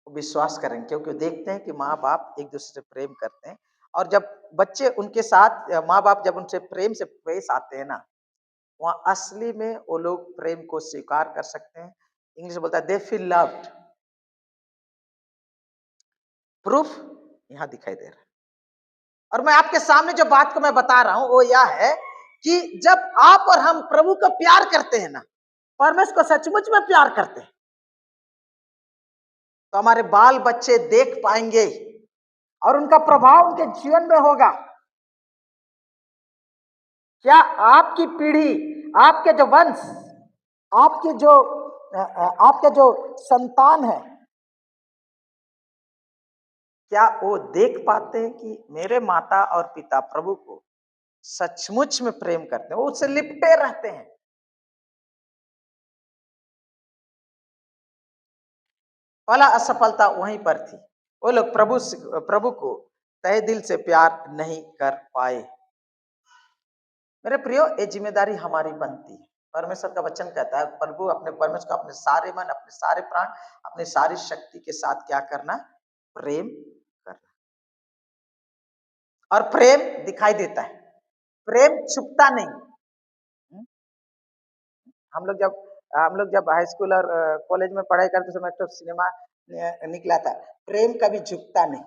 वो विश्वास करेंगे क्योंकि देखते हैं कि माँ बाप एक दूसरे से प्रेम करते हैं। और जब बच्चे उनके साथ माँ बाप जब उनसे प्रेम से पेश आते हैं ना, वहाँ असली में वो लोग प्रेम को स्वीकार कर सकते हैं। इंग्लिश में बोलता है दे फील लव्ड। प्रूफ यहाँ दिखाई दे रहा है। और मैं आपके सामने जो बात को मैं बता रहा हूं वो यह है कि जब आप और हम प्रभु को प्यार करते हैं ना, परमेश्वर को सचमुच में प्यार करते हैं, तो हमारे बाल बच्चे देख पाएंगे और उनका प्रभाव उनके जीवन में होगा। क्या आपकी पीढ़ी, आपके जो वंश, आपके जो संतान है, क्या वो देख पाते हैं कि मेरे माता और पिता प्रभु को सचमुच में प्रेम करते हैं, वो उससे लिपटे रहते हैं। पहला असफलता वहीं पर थी, वो लोग प्रभु को तहे दिल से प्यार नहीं कर पाए। मेरे प्रियो, ये जिम्मेदारी हमारी बनती है। परमेश्वर का वचन कहता है प्रभु अपने परमेश्वर को अपने सारे मन, अपने सारे प्राण, अपनी सारी शक्ति के साथ क्या करना? प्रेम करना। और प्रेम दिखाई देता है, प्रेम छुपता नहीं। हम लोग जब हाई स्कूल और कॉलेज में पढ़ाई करते समय तो सिनेमा निकला था, प्रेम कभी झुकता नहीं,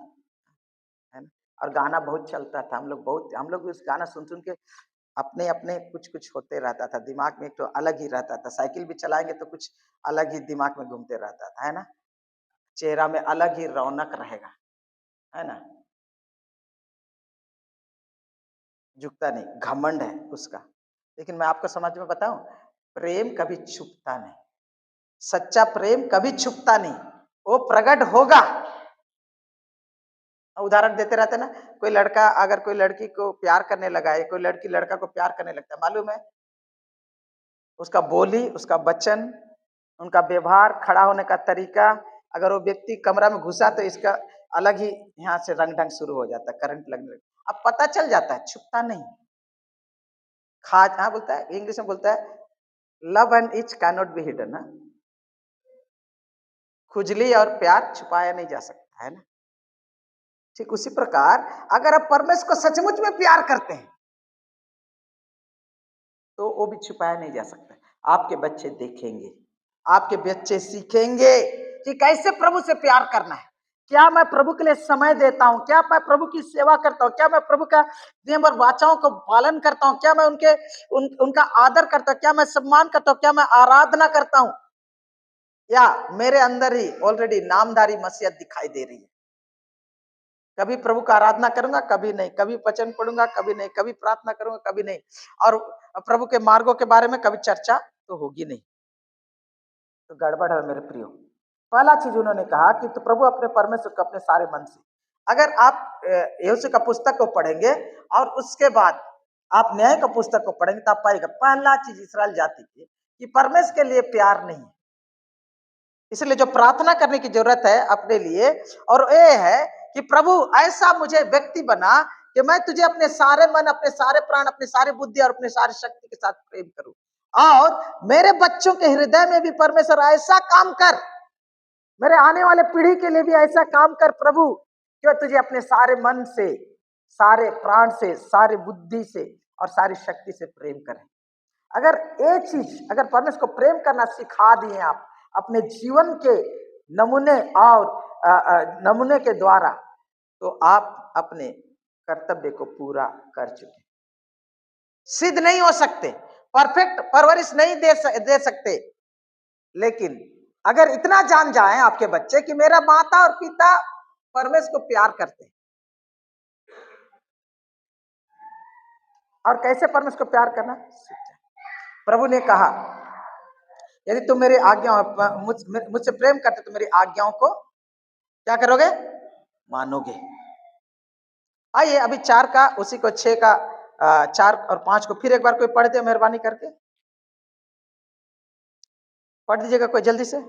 है ना। और गाना बहुत चलता था, हम लोग उस गाना सुन सुन के अपने अपने कुछ कुछ होते रहता था दिमाग में, एक तो अलग ही रहता था। साइकिल भी चलाएंगे तो कुछ अलग ही दिमाग में घूमते रहता था, है ना। चेहरा में अलग ही रौनक रहेगा, है ना। झुकता नहीं, घमंड है उसका। लेकिन मैं आपको समझ में बताऊं, प्रेम कभी छुपता नहीं। सच्चा प्रेम कभी छुपता नहीं, वो प्रकट होगा। उदाहरण देते रहते ना, कोई लड़का अगर कोई लड़की को प्यार करने लगा है, कोई लड़की लड़का को प्यार करने लगता है, मालूम है उसका बोली, उसका वचन, उनका व्यवहार, खड़ा होने का तरीका, अगर वो व्यक्ति कमरा में घुसा तो इसका अलग ही यहाँ से रंग ढंग शुरू हो जाता है, करंट लगने लगता, अब पता चल जाता है, छुपता नहीं। हाँ बोलता है, इंग्लिश में बोलता है love and each can not be hidden, ना। खुजली और प्यार छुपाया नहीं जा सकता, है ना। ठीक उसी प्रकार अगर आप परमेश्वर को सचमुच में प्यार करते हैं तो वो भी छुपाया नहीं जा सकता। आपके बच्चे देखेंगे, आपके बच्चे सीखेंगे कि कैसे प्रभु से प्यार करना है। क्या मैं प्रभु के लिए समय देता हूं? क्या मैं प्रभु की सेवा करता हूं? क्या मैं प्रभु का नियम और वाचाओं को पालन करता हूं? क्या मैं उनका आदर करता हूं? क्या मैं सम्मान करता हूं? क्या मैं आराधना करता हूं? या मेरे अंदर ही ऑलरेडी नामधारी मसीहत दिखाई दे रही है? कभी प्रभु का आराधना करूंगा, कभी नहीं, कभी वचन पढ़ूंगा, कभी नहीं, कभी प्रार्थना करूंगा, कभी नहीं, और प्रभु के मार्गों के बारे में कभी चर्चा तो होगी नहीं, तो गड़बड़ है मेरे प्रियो। पहला चीज उन्होंने कहा कि तो प्रभु अपने परमेश्वर को अपने सारे मन से। अगर आप यहोशू का पुस्तक को पढ़ेंगे और उसके बाद आप न्याय का पुस्तक को पढ़ेंगे तो आप पाएगा पहला चीज इस्राएल जाति की कि परमेश्वर के लिए प्यार नहीं है। इसलिए जो प्रार्थना करने की जरूरत है अपने लिए और ये है कि प्रभु ऐसा मुझे व्यक्ति बना कि मैं तुझे अपने सारे मन, अपने सारे प्राण, अपने सारे बुद्धि और अपने सारी शक्ति के साथ प्रेम करूं, और मेरे बच्चों के हृदय में भी परमेश्वर ऐसा काम कर, मेरे आने वाले पीढ़ी के लिए भी ऐसा काम कर प्रभु कि तुझे अपने सारे मन से सारे प्राण से, सारी बुद्धि से और सारी शक्ति से प्रेम करें। अगर एक चीज, अगर परमेश्वर को प्रेम करना सिखा दिए आप अपने जीवन के नमूने और नमूने के द्वारा, तो आप अपने कर्तव्य को पूरा कर चुके। सिद्ध नहीं हो सकते, परफेक्ट परवरिश नहीं दे सकते, लेकिन अगर इतना जान जाए आपके बच्चे कि मेरा माता और पिता परमेश्वर को प्यार करते हैं, और कैसे परमेश्वर को प्यार करना, प्रभु ने कहा यदि तुम मेरी आज्ञाओं मुझसे प्रेम करते तो मेरी आज्ञाओं को क्या करोगे, मानोगे। आइए अभी 4 का, उसी को 6 का 4 और 5 को फिर एक बार कोई पढ़ दे मेहरबानी करके, पढ़ दीजिएगा कोई जल्दी से।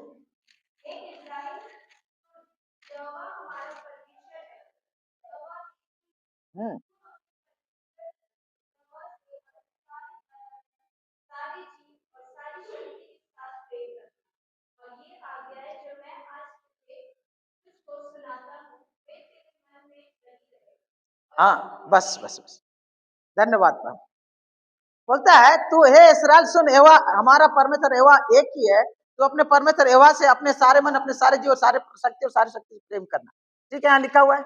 हाँ बस बस बस, धन्यवाद। बोलता है तू हे इस्राएल सुन, एवा हमारा परमेश्वर एवा एक ही है, तो अपने परमेश्वर एवा से अपने सारे मन, अपने सारे जीव, सारे शक्ति और सारी शक्ति से प्रेम करना। ठीक है, यहाँ लिखा हुआ है।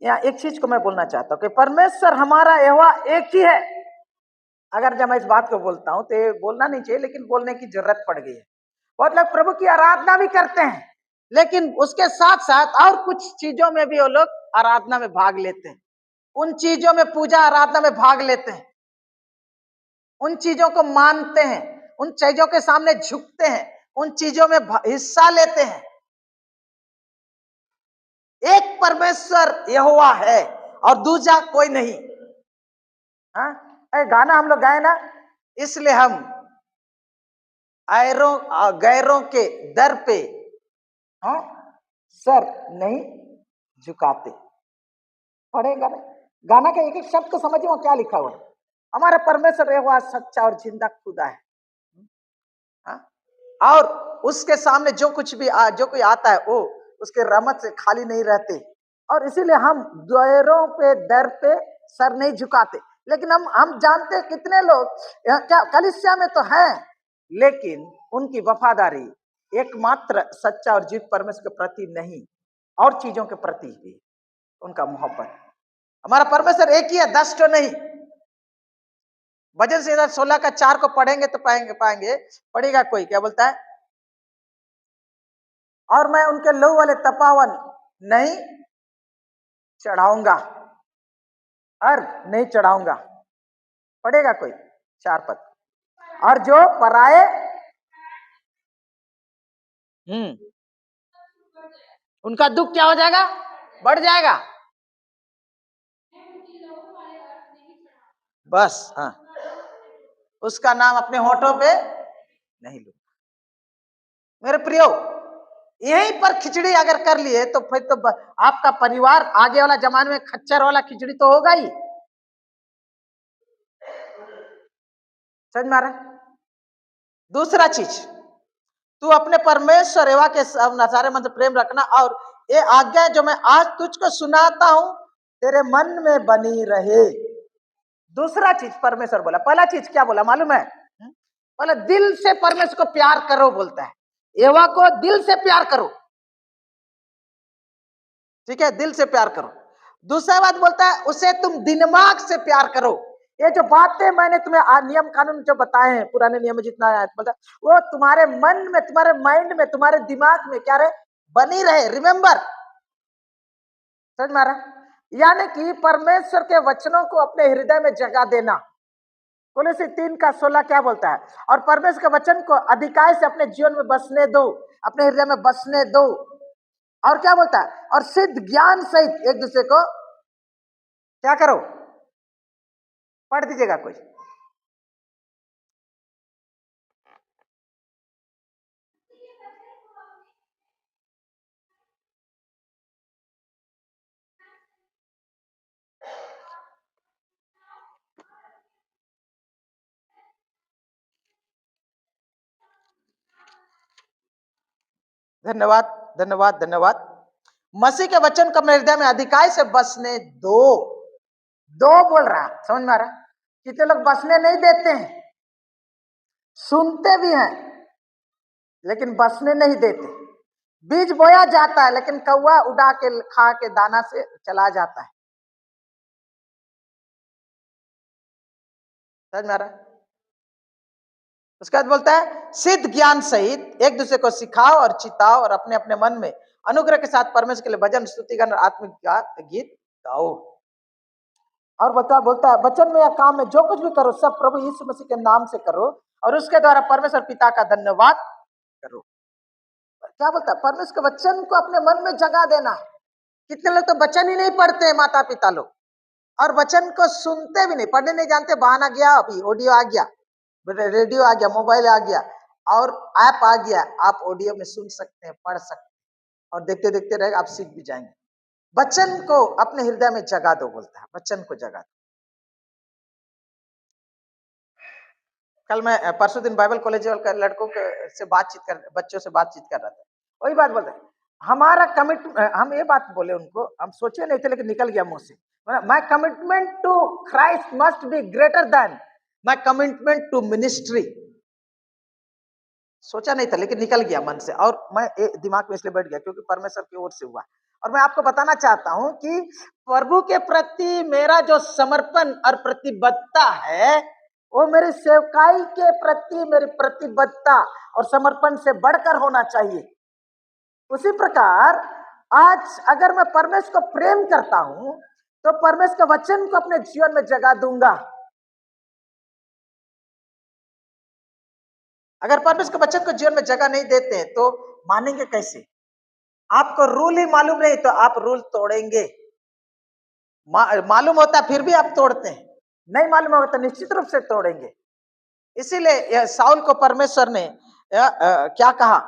यहाँ एक चीज को मैं बोलना चाहता हूँ कि परमेश्वर हमारा एवा एक ही है। अगर जब मैं इस बात को बोलता हूँ तो ये बोलना नहीं चाहिए, लेकिन बोलने की जरूरत पड़ गई है। बहुत लोग प्रभु की आराधना भी करते हैं, लेकिन उसके साथ साथ और कुछ चीजों में भी वो लोग आराधना में भाग लेते हैं। उन चीजों में, पूजा आराधना में भाग लेते हैं, उन चीजों को मानते हैं, उन चीजों के सामने झुकते हैं, उन चीजों में हिस्सा लेते हैं। एक परमेश्वर यहोवा है और दूसरा कोई नहीं। हाँ, गाना हम लोग गाए ना, इसलिए हम गैरों के दर पे हाँ सर नहीं झुकाते। पढ़ेगा ना गाना का एक एक शब्द को समझिए वहां क्या लिखा हुआ है। हमारा परमेश्वर यहोवा सच्चा और जिंदा खुदा है। और उसके सामने जो कुछ भी जो कोई आता है वो उसके रहमत से खाली नहीं रहते, और इसीलिए हम गैरों पे दर पे सर नहीं झुकाते। लेकिन हम जानते कितने लोग क्या कलीसिया में तो है, लेकिन उनकी वफादारी एकमात्र सच्चा और जीवित परमेश्वर के प्रति नहीं, और चीजों के प्रति भी उनका मोहब्बत। हमारा परमेश्वर एक ही है, 10 तो नहीं। भजन संहिता 16 का 4 को पढ़ेंगे तो पाएंगे पढ़ेगा कोई, क्या बोलता है, और मैं उनके लहू वाले तपावन नहीं चढ़ाऊंगा, और नहीं चढ़ाऊंगा। पढ़ेगा कोई 4 पद, और जो पराए उनका दुख क्या हो जाएगा, बढ़ जाएगा। बस हाँ, उसका नाम अपने होठों पे नहीं लूंगा। मेरे प्रियो, यहीं पर खिचड़ी अगर कर लिए तो फिर तो आपका परिवार आगे वाला जमाने में खच्चर वाला खिचड़ी तो होगा ही। समझ में आ रहा है? दूसरा चीज, तू अपने परमेश्वर एवा के सारे मन से प्रेम रखना, और ये आज्ञा जो मैं आज तुझको सुनाता हूं तेरे मन में बनी रहे। दूसरा चीज परमेश्वर बोला, पहला चीज क्या बोला मालूम है, पहले दिल से परमेश्वर को प्यार करो बोलता है, एवा को दिल से प्यार करो। ठीक है, दिल से प्यार करो। दूसरा बात बोलता है उसे तुम दिमाग से प्यार करो। ये जो बातें मैंने तुम्हें नियम कानून जो बताए हैं पुराने नियम में जितना आया मतलब वो तुम्हारे मन में, तुम्हारे माइंड में, तुम्हारे दिमाग में क्या रहे, बनी रहे, रिमेंबर। समझ में आ रहा? यानी कि परमेश्वर के वचनों को अपने हृदय में जगा देना। कोलोसी 3 का 16 क्या बोलता है, और परमेश्वर के वचन को अधिकाय से अपने जीवन में बसने दो, अपने हृदय में बसने दो। और क्या बोलता है, और सिद्ध ज्ञान सहित एक दूसरे को क्या करो, पढ़ दीजिएगा कोई। धन्यवाद धन्यवाद धन्यवाद। मसीह के वचन को अपने हृदय में अधिकाई से बसने दो। दो बोल रहा, समझ में आ रहा? कितने लोग बसने नहीं देते हैं, सुनते भी हैं लेकिन बसने नहीं देते। बीज बोया जाता है लेकिन कौवा उड़ा के खा के दाना से चला जाता है। समझ में आ रहा है? उसके बाद बोलता है सिद्ध ज्ञान सहित एक दूसरे को सिखाओ और चिताओ और अपने अपने मन में अनुग्रह के साथ परमेश्वर के लिए भजन स्तुति गान और आत्मिक गीत गाओ। और बोलता है वचन में या काम में जो कुछ भी करो सब प्रभु यीशु मसीह के नाम से करो और उसके द्वारा परमेश्वर पिता का धन्यवाद करो। क्या बोलता है? परमेश्वर के वचन को अपने मन में जगा देना। कितने लोग तो वचन ही नहीं पढ़ते, माता पिता लोग, और वचन को सुनते भी नहीं, पढ़ने नहीं जानते। बहाना गया, अभी ऑडियो आ गया, रेडियो आ गया, मोबाइल आ गया और ऐप आ गया, आप ऑडियो में सुन सकते हैं, पढ़ सकते हैं और देखते देखते रहेगा, आप सीख भी जाएंगे। वचन को अपने हृदय में जगा दो, बोलता है वचन को जगा दो। कल मैं परसों दिन बाइबल कॉलेज लड़कों से बातचीत कर, बच्चों से बातचीत कर रहा था, वही बात बोलते हैं हमारा कमिटमेंट। हम ये बात बोले उनको, हम सोचे नहीं थे लेकिन निकल गया मुंह से। My commitment to Christ must be greater than my commitment to ministry. सोचा नहीं था लेकिन निकल गया मन से, और मैं दिमाग में इसलिए बैठ गया क्योंकि परमेश्वर की ओर से हुआ। और मैं आपको बताना चाहता हूं कि प्रभु के प्रति मेरा जो समर्पण और प्रतिबद्धता है वो मेरी सेवकाई के प्रति मेरी प्रतिबद्धता और समर्पण से बढ़कर होना चाहिए। उसी प्रकार आज अगर मैं परमेश्वर को प्रेम करता हूं तो परमेश्वर के वचन को अपने जीवन में जगा दूंगा। अगर परमेश्वर के वचन को जीवन में जगह नहीं देते हैं तो मानेंगे कैसे? आपको रूल ही मालूम नहीं तो आप रूल तोड़ेंगे। मालूम होता फिर भी आप तोड़ते हैं, नहीं मालूम होगा तो निश्चित रूप से तोड़ेंगे। इसीलिए साउल को परमेश्वर ने क्या कहा?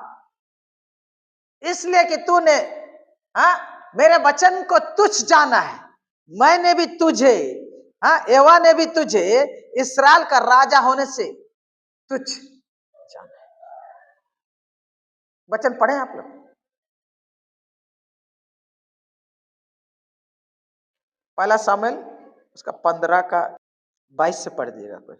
इसलिए कि तूने मेरे वचन को तुच्छ जाना है, मैंने भी तुझे, एवा ने भी तुझे इस्राएल का राजा होने से तुच्छ जाना है। वचन पढ़े आप लोग, पहला शामिल उसका 15 का 22 से पढ़ दिएगा कोई।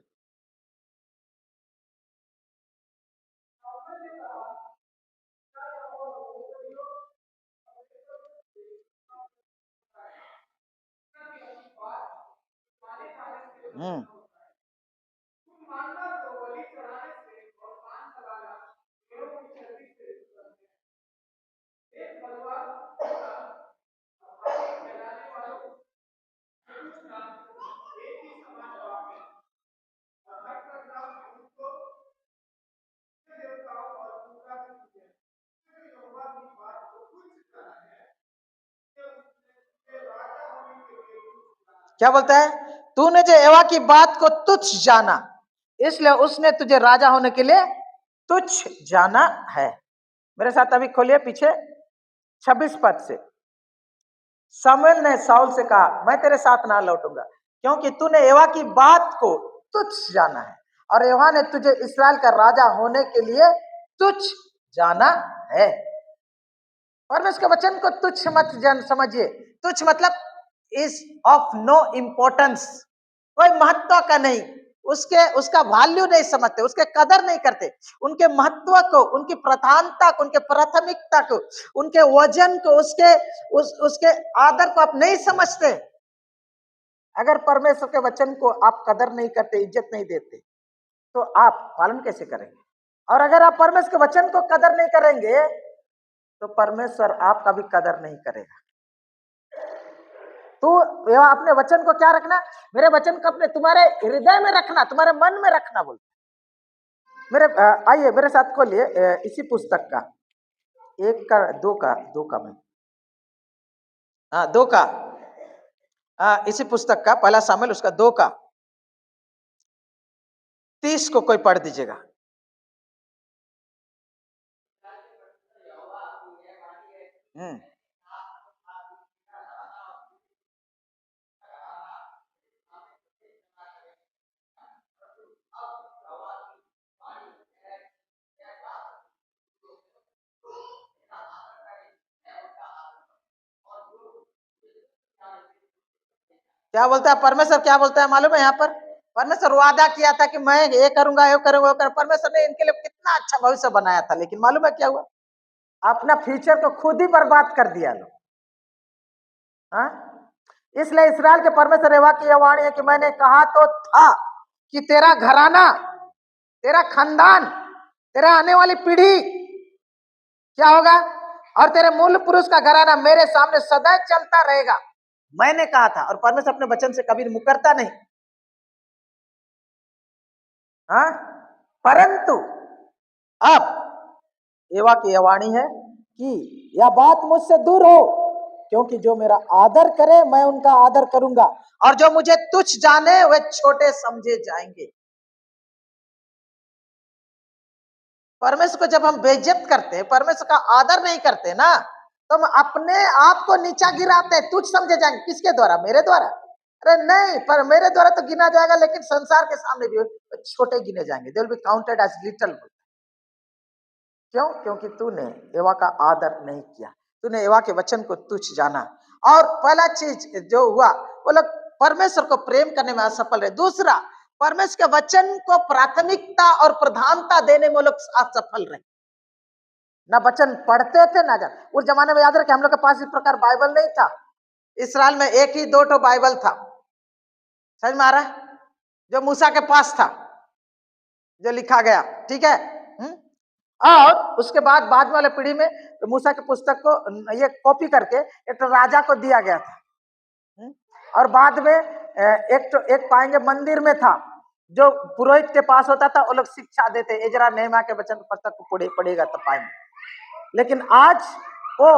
क्या बोलता है? तूने जो एवा की बात को तुच्छ जाना इसलिए उसने तुझे राजा होने के लिए तुच्छ जाना है। मेरे साथ अभी खोलिए पीछे 26 पद से। शमूएल ने साउल से कहा मैं तेरे साथ ना लौटूंगा क्योंकि तूने एवा की बात को तुच्छ जाना है और एवा ने तुझे इस्राएल का राजा होने के लिए तुच्छ जाना है। परमेश्वर के वचन को तुच्छ मत समझिए। तुच्छ मतलब इज ऑफ नो इम्पोर्टेंस, कोई महत्व का नहीं, उसका वैल्यू नहीं समझते, उसके कदर नहीं करते, उनके महत्व को, उनकी प्रधानता को, उनके प्राथमिकता को, उनके वजन को, उसके आदर को आप नहीं समझते। अगर परमेश्वर के वचन को आप कदर नहीं करते, इज्जत नहीं देते तो आप पालन कैसे करेंगे? और अगर आप परमेश्वर के वचन को कदर नहीं करेंगे तो परमेश्वर आपका भी कदर नहीं करेगा। तो अपने वचन को क्या रखना? मेरे वचन को अपने तुम्हारे हृदय में रखना, तुम्हारे मन में रखना बोलते। मेरे आइए मेरे साथ खोलिए इसी पुस्तक का 1 का 2 का मैं 2 का इसी पुस्तक का पहला शामिल उसका 2 का 30 को कोई पढ़ दीजिएगा। क्या बोलता है परमेश्वर, क्या बोलता है मालूम है यहाँ पर? परमेश्वर वादा किया था कि मैं ये करूंगा, ये करूंगा, वो करूंगा। परमेश्वर ने इनके लिए कितना अच्छा भविष्य बनाया था, लेकिन मालूम है क्या हुआ? अपना फ्यूचर को खुद ही बर्बाद कर दिया लोग। हाँ, इसलिए इस्राएल के परमेश्वर यहोवा की यह वाणी है कि मैंने कहा तो था कि तेरा घराना, तेरा खानदान, तेरा आने वाली पीढ़ी क्या होगा, और तेरे मूल पुरुष का घराना मेरे सामने सदा चलता रहेगा। मैंने कहा था, और परमेश्वर अपने वचन से कभी मुकरता नहीं। हाँ, परंतु अब यहोवा की यह वाणी है कि यह बात मुझसे दूर हो, क्योंकि जो मेरा आदर करे मैं उनका आदर करूंगा, और जो मुझे तुच्छ जाने वे छोटे समझे जाएंगे। परमेश्वर को जब हम बेइज्जत करते हैं, परमेश्वर का आदर नहीं करते ना, तो हम अपने आप को नीचा गिराते हैं, तुच्छ समझे जाएंगे। किसके द्वारा? मेरे द्वारा? अरे नहीं, पर मेरे द्वारा तो गिना जाएगा, लेकिन संसार के सामने भी छोटे गिने जाएंगे। They will be counted as little. क्यों? क्योंकि तूने यहोवा का आदर नहीं किया, तूने यहोवा के वचन को तुच्छ जाना। और पहला चीज जो हुआ, वो लोग परमेश्वर को प्रेम करने में असफल रहे। दूसरा, परमेश्वर के वचन को प्राथमिकता और प्रधानता देने में लोग असफल रहे। ना वचन पढ़ते थे ना जान। उस जमाने में याद रखे, हम लोग के पास इस प्रकार बाइबल नहीं था। इसराइल में एक ही दो बाइबल था, समझ में आ रहा है? जो मूसा के पास था, जो लिखा गया, ठीक है। और उसके बाद वाले पीढ़ी में मूसा के पुस्तक को ये कॉपी करके एक राजा को दिया गया था। और बाद में एक पाएंगे मंदिर में था, जो पुरोहित के पास होता था, वो लोग शिक्षा देते, इजरा नेहमा के वचन पुस्तक को पढ़ेगा तो पाएंगे। लेकिन आज वो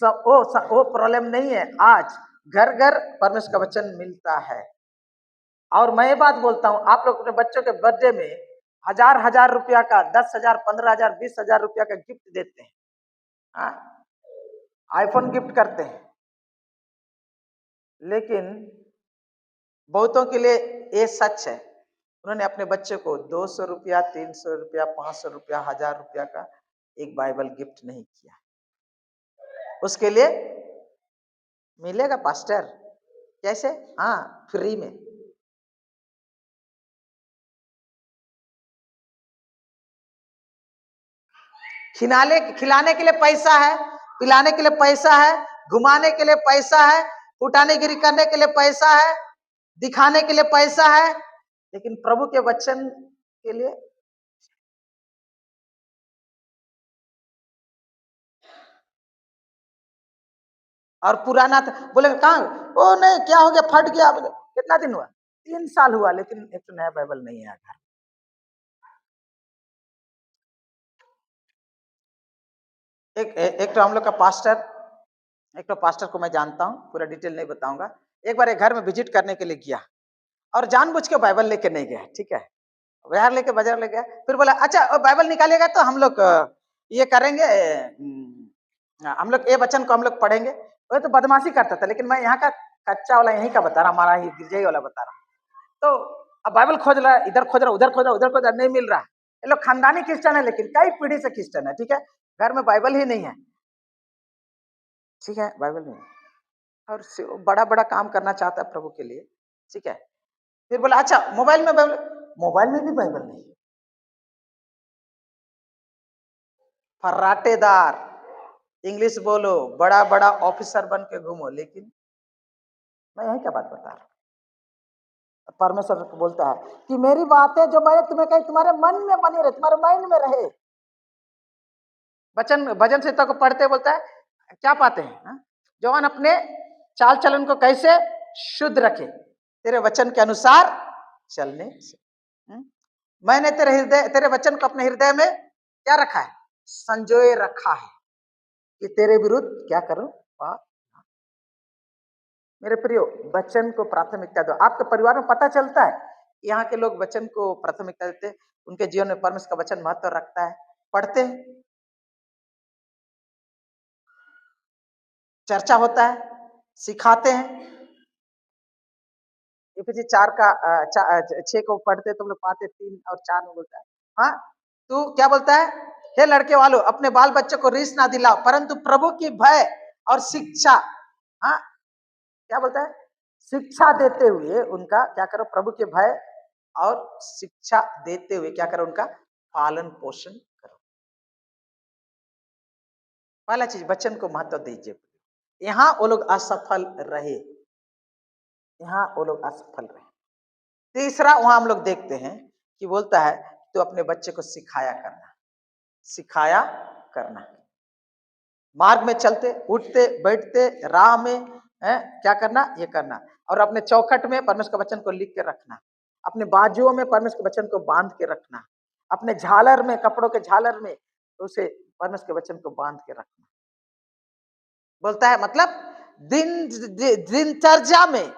प्रॉब्लम नहीं है। आज घर घर परमेश्वर का वचन मिलता है। और मैं ये बात बोलता हूँ, आप लोग अपने बच्चों के बर्थडे में हजार रुपया का, 10,000, 15,000, 20,000 रुपया का गिफ्ट देते हैं। हाँ, आईफोन गिफ्ट करते हैं, लेकिन बहुतों के लिए ये सच है, उन्होंने अपने बच्चे को 200 रुपया, 300 रुपया, 500 रुपया, 1000 रुपया का एक बाइबल गिफ्ट नहीं किया। उसके लिए मिलेगा पास्टर, कैसे? हाँ, फ्री में। खिलाने के लिए पैसा है, पिलाने के लिए पैसा है, घुमाने के लिए पैसा है, उठाने गिरी करने के लिए पैसा है, दिखाने के लिए पैसा है, लेकिन प्रभु के वचन के लिए और पुराना था। बोले कहाँ? ओ नहीं, क्या हो गया, फट गया। बोले कितना दिन हुआ? 3 साल हुआ, लेकिन एक तो नया बाइबल नहीं है घर। एक तो हम लोग का पास्टर, एक तो पास्टर को मैं जानता हूँ, पूरा डिटेल नहीं बताऊंगा। एक बार एक घर में विजिट करने के लिए गया, और जानबूझ के बाइबल लेके नहीं गया, ठीक है। बाजार लेके बाजार ले गया, फिर बोला अच्छा बाइबल निकालेगा तो हम लोग ये करेंगे, हम लोग ये वचन को हम लोग पढ़ेंगे। वो तो बदमाशी करता था, लेकिन मैं यहाँ का कच्चा वाला यहीं का बता रहा, हमारा ही गिरजाई वाला बता रहा। तो अब बाइबल खोज रहा है, इधर खोज रहा, उधर खोज रहा, उधर खोज रहा, नहीं मिल रहा। ये लोग खानदानी क्रिश्चियन है, लेकिन कई पीढ़ी से क्रिश्चियन है, ठीक है। घर में बाइबल ही नहीं है, ठीक है, बाइबल नहीं है। और बड़ा बड़ा काम करना चाहता है प्रभु के लिए, ठीक है। फिर बोला अच्छा मोबाइल में बाइबल, मोबाइल में भी बाइबल नहीं। फर्राटेदार इंग्लिश बोलो, बड़ा बड़ा ऑफिसर बन के घूमो, लेकिन मैं यही क्या बात बता रहा हूँ। परमेश्वर बोलता है कि मेरी बातें जो मैंने तुम्हें कही तुम्हारे मन में बनी रहे, तुम्हारे माइंड में रहे। वचन भजन संहिता को पढ़ते बोलता है क्या पाते हैं? जवान अपने चाल चलन को कैसे शुद्ध रखे, तेरे वचन के अनुसार चलने से। मैंने तेरे वचन को अपने हृदय में क्या रखा है? संजोए रखा है, कि तेरे विरुद्ध क्या करूं? मेरे प्रियो, वचन को प्राथमिकता दो। आपके परिवार में पता चलता है, यहाँ के लोग वचन को प्राथमिकता देते हैं, उनके जीवन में परमेश्वर का वचन महत्व रखता है, पढ़ते हैं, चर्चा होता है, सिखाते हैं। एफिसी 4 का 6 को पढ़ते तो हम लोग पाते 3 और 4 में बोलता है, हाँ तू क्या बोलता है? हे लड़के वालों, अपने बाल बच्चों को रीस ना दिलाओ, परंतु प्रभु की भय और शिक्षा। हाँ, क्या बोलता है? शिक्षा देते हुए उनका क्या करो, प्रभु के भय और शिक्षा देते हुए क्या करो, उनका पालन पोषण करो। पहला चीज वचन को महत्व दीजिए। यहाँ वो लोग असफल रहे, यहाँ वो लोग असफल रहे। तीसरा वहां हम लोग देखते हैं कि बोलता है तो अपने बच्चे को सिखाया करना, सिखाया करना। मार्ग में चलते उठते बैठते राह में है क्या करना, ये करना। और अपने चौखट में परमेश्वर के वचन को लिख के रखना, अपने बाजुओं में परमेश्वर के वचन को बांध के रखना, अपने झालर में, कपड़ों के झालर में उसे परमेश्वर के वचन को बांध के रखना। बोलता है मतलब दिनचर्या में,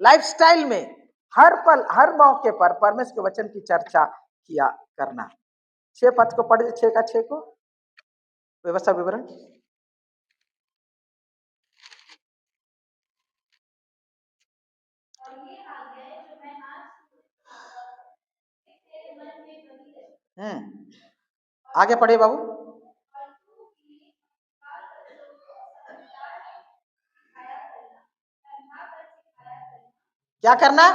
लाइफस्टाइल में, हर पल हर मौके पर परमेश्वर के वचन की चर्चा किया करना। 6 पद को पढ़िए, 6 का 6 को व्यवस्था विवरण। आगे पढ़िए बाबू। क्या करना,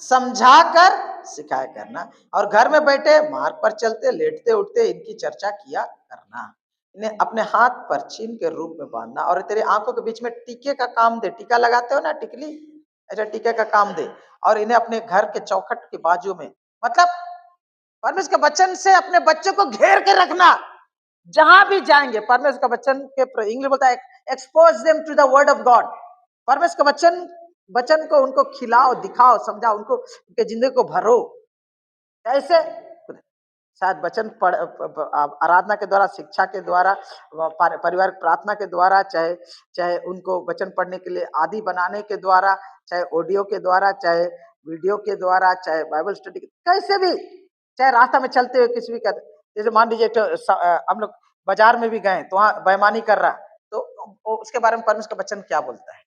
समझाकर सिखाया करना। और घर में बैठे मार्ग पर चलते लेटते उठते इनकी चर्चा किया करना। इन्हें अपने हाथ पर चिन्ह के रूप में बांधना और तेरे आंखों के बीच में टीके का काम दे। टीका लगाते हो ना, टिकली, ऐसा टीके का काम दे। और इन्हें अपने घर के चौखट के बाजू में, मतलब परमेश्वर के वचन से अपने बच्चों को घेर के रखना। जहां भी जाएंगे परमेश्वर का वचन के, इंग्लिश बोलता है expose them to the word of God. परमेश्वर का वचन को उनको खिलाओ, दिखाओ, समझाओ, उनको उनके जिंदगी को भरो। कैसे? शायद वचन पढ़, आराधना के द्वारा, शिक्षा के द्वारा, परिवार प्रार्थना के द्वारा, चाहे चाहे उनको वचन पढ़ने के लिए आदि बनाने के द्वारा, चाहे ऑडियो के द्वारा, चाहे वीडियो के द्वारा, चाहे बाइबल स्टडी, कैसे भी, चाहे रास्ता में चलते हुए किसी भी का, जैसे मान लीजिए हम लोग बाजार में भी गए तो वहाँ बेईमानी कर रहा, तो उसके बारे में परमेश्वर का वचन क्या बोलता है?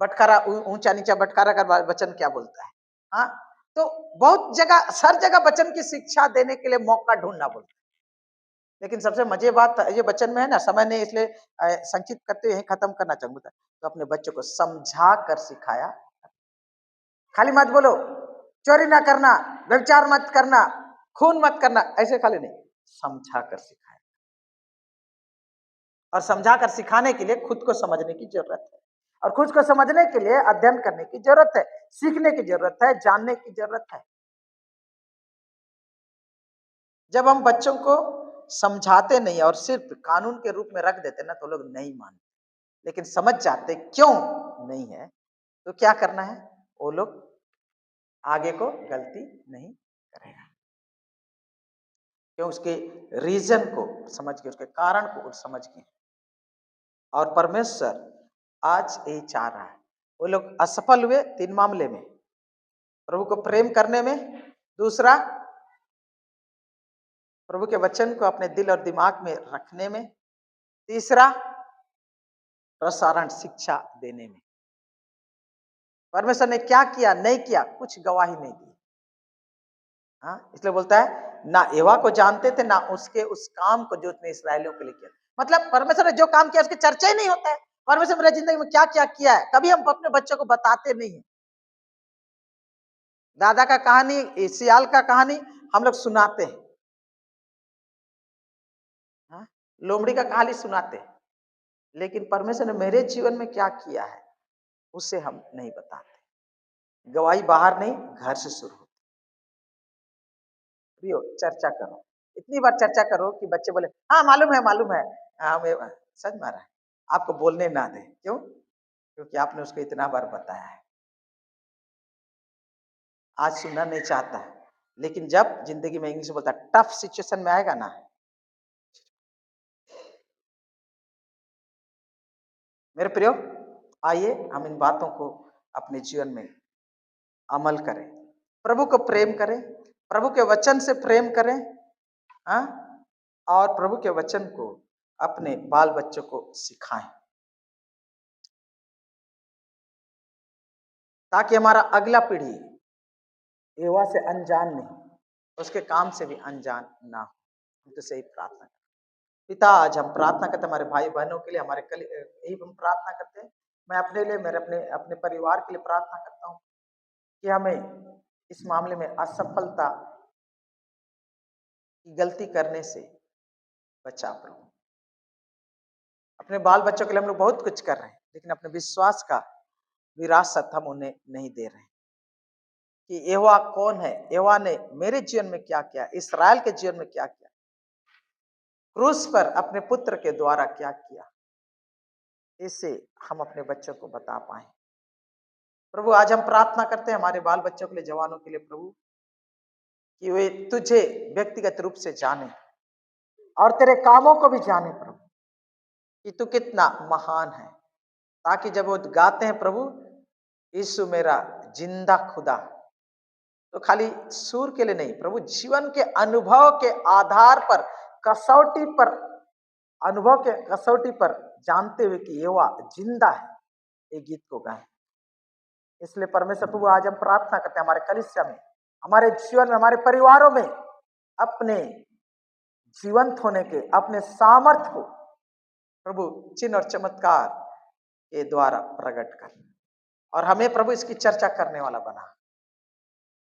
बटकारा, ऊंचा नीचा बटकारा का वचन क्या बोलता है? हाँ, तो बहुत जगह, हर जगह वचन की शिक्षा देने के लिए मौका ढूंढना बोलता है। लेकिन सबसे मजे बात ये वचन में है ना, समय नहीं, इसलिए संक्षिप्त करते हुए खत्म करना चाहूंगा। तो अपने बच्चों को समझा कर सिखाया। खाली मत बोलो चोरी ना करना, व्यभिचार मत करना, खून मत करना, ऐसे खाली नहीं, समझा कर सिखाया। और समझा कर सिखाने के लिए खुद को समझने की जरूरत है, और खुद को समझने के लिए अध्ययन करने की जरूरत है, सीखने की जरूरत है, जानने की जरूरत है। जब हम बच्चों को समझाते नहीं और सिर्फ कानून के रूप में रख देते ना, तो लोग नहीं मानते। लेकिन समझ जाते क्यों नहीं है, तो क्या करना है, वो लोग आगे को गलती नहीं करेगा, क्यों? उसके रीजन को समझ के, उसके कारण को समझ के। और परमेश्वर आज यही चाह रहा है। वो लोग असफल हुए 3 मामले में, प्रभु को प्रेम करने में, दूसरा प्रभु के वचन को अपने दिल और दिमाग में रखने में, तीसरा प्रसारण शिक्षा देने में। परमेश्वर ने क्या किया नहीं किया, कुछ गवाही नहीं दी। हाँ, इसलिए बोलता है ना एवा को जानते थे, ना उसके उस काम को जो उसने इसराइलियों के लिए किया। मतलब परमेश्वर ने जो काम किया उसकी चर्चा ही नहीं होता है। परमेश्वर मेरे जिंदगी में क्या क्या किया है, कभी हम अपने बच्चों को बताते नहीं है। दादा का कहानी, सियाल का कहानी हम लोग सुनाते हैं, हाँ? लोमड़ी का कहानी सुनाते हैं, लेकिन परमेश्वर ने मेरे जीवन में क्या किया है उसे हम नहीं बताते। गवाही बाहर नहीं, घर से शुरू होती। चर्चा करो, इतनी बार चर्चा करो कि बच्चे बोले हाँ मालूम है, मालूम है, हाँ सच मारा है, आपको बोलने ना दे। क्यों? क्योंकि आपने उसको इतना बार बताया है, आज सुनना नहीं चाहता है। लेकिन जब जिंदगी में, इंग्लिश बोलता है, टफ सिचुएशन में आएगा ना, मेरे प्रियो, आइए हम इन बातों को अपने जीवन में अमल करें, प्रभु को प्रेम करें, प्रभु के वचन से प्रेम करें, हाँ? और प्रभु के वचन को अपने बाल बच्चों को सिखाएं, ताकि हमारा अगला पीढ़ी एवा से अनजान नहीं, उसके काम से भी अनजान ना हो। हम तो सही प्रार्थना करते पिता, आज हम प्रार्थना करते हमारे भाई बहनों के लिए, हमारे यही हम प्रार्थना करते हैं मैं अपने लिए, मेरे अपने अपने परिवार के लिए प्रार्थना करता हूँ कि हमें इस मामले में असफलता की गलती करने से बचा प्रभु। अपने बाल बच्चों के लिए हम लोग बहुत कुछ कर रहे हैं, लेकिन अपने विश्वास का विरासत हम उन्हें नहीं दे रहे हैं कि यहोवा कौन है, यहोवा ने मेरे जीवन में क्या किया, इस्राएल के जीवन में क्या किया, क्रूस पर अपने पुत्र के द्वारा क्या किया, इसे हम अपने बच्चों को बता पाए। प्रभु आज हम प्रार्थना करते हैं हमारे बाल बच्चों के लिए, जवानों के लिए प्रभु, कि वे तुझे व्यक्तिगत रूप से जाने और तेरे कामों को भी जाने प्रभु, कि तू कितना महान है, ताकि जब वो गाते हैं प्रभु यीशु मेरा जिंदा खुदा, तो खाली सुर के लिए नहीं प्रभु, जीवन के अनुभव के आधार पर, कसौटी पर, अनुभव के कसौटी पर जानते हुए कि यहोवा जिंदा है, ये गीत को गाएं। इसलिए परमेश्वर प्रभु आज हम प्रार्थना करते हैं हमारे कलीसिया में, हमारे जीवन में, हमारे परिवारों में अपने जीवंत होने के, अपने सामर्थ्य को प्रभु चिन्ह और चमत्कार के द्वारा प्रकट कर, और हमें प्रभु इसकी चर्चा करने वाला बना,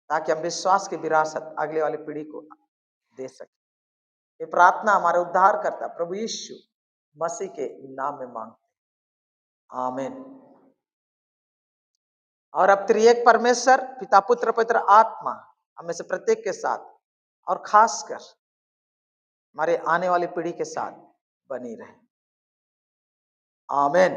ताकि हम विश्वास की विरासत अगले वाली पीढ़ी को दे सके। ये प्रार्थना हमारे उद्धार करता प्रभु यीशु मसीह के नाम में मांगते, आमीन। और अब त्रिएक परमेश्वर पिता पुत्र पवित्र आत्मा हमें से प्रत्येक के साथ और खासकर हमारे आने वाली पीढ़ी के साथ बनी रहे, आमीन।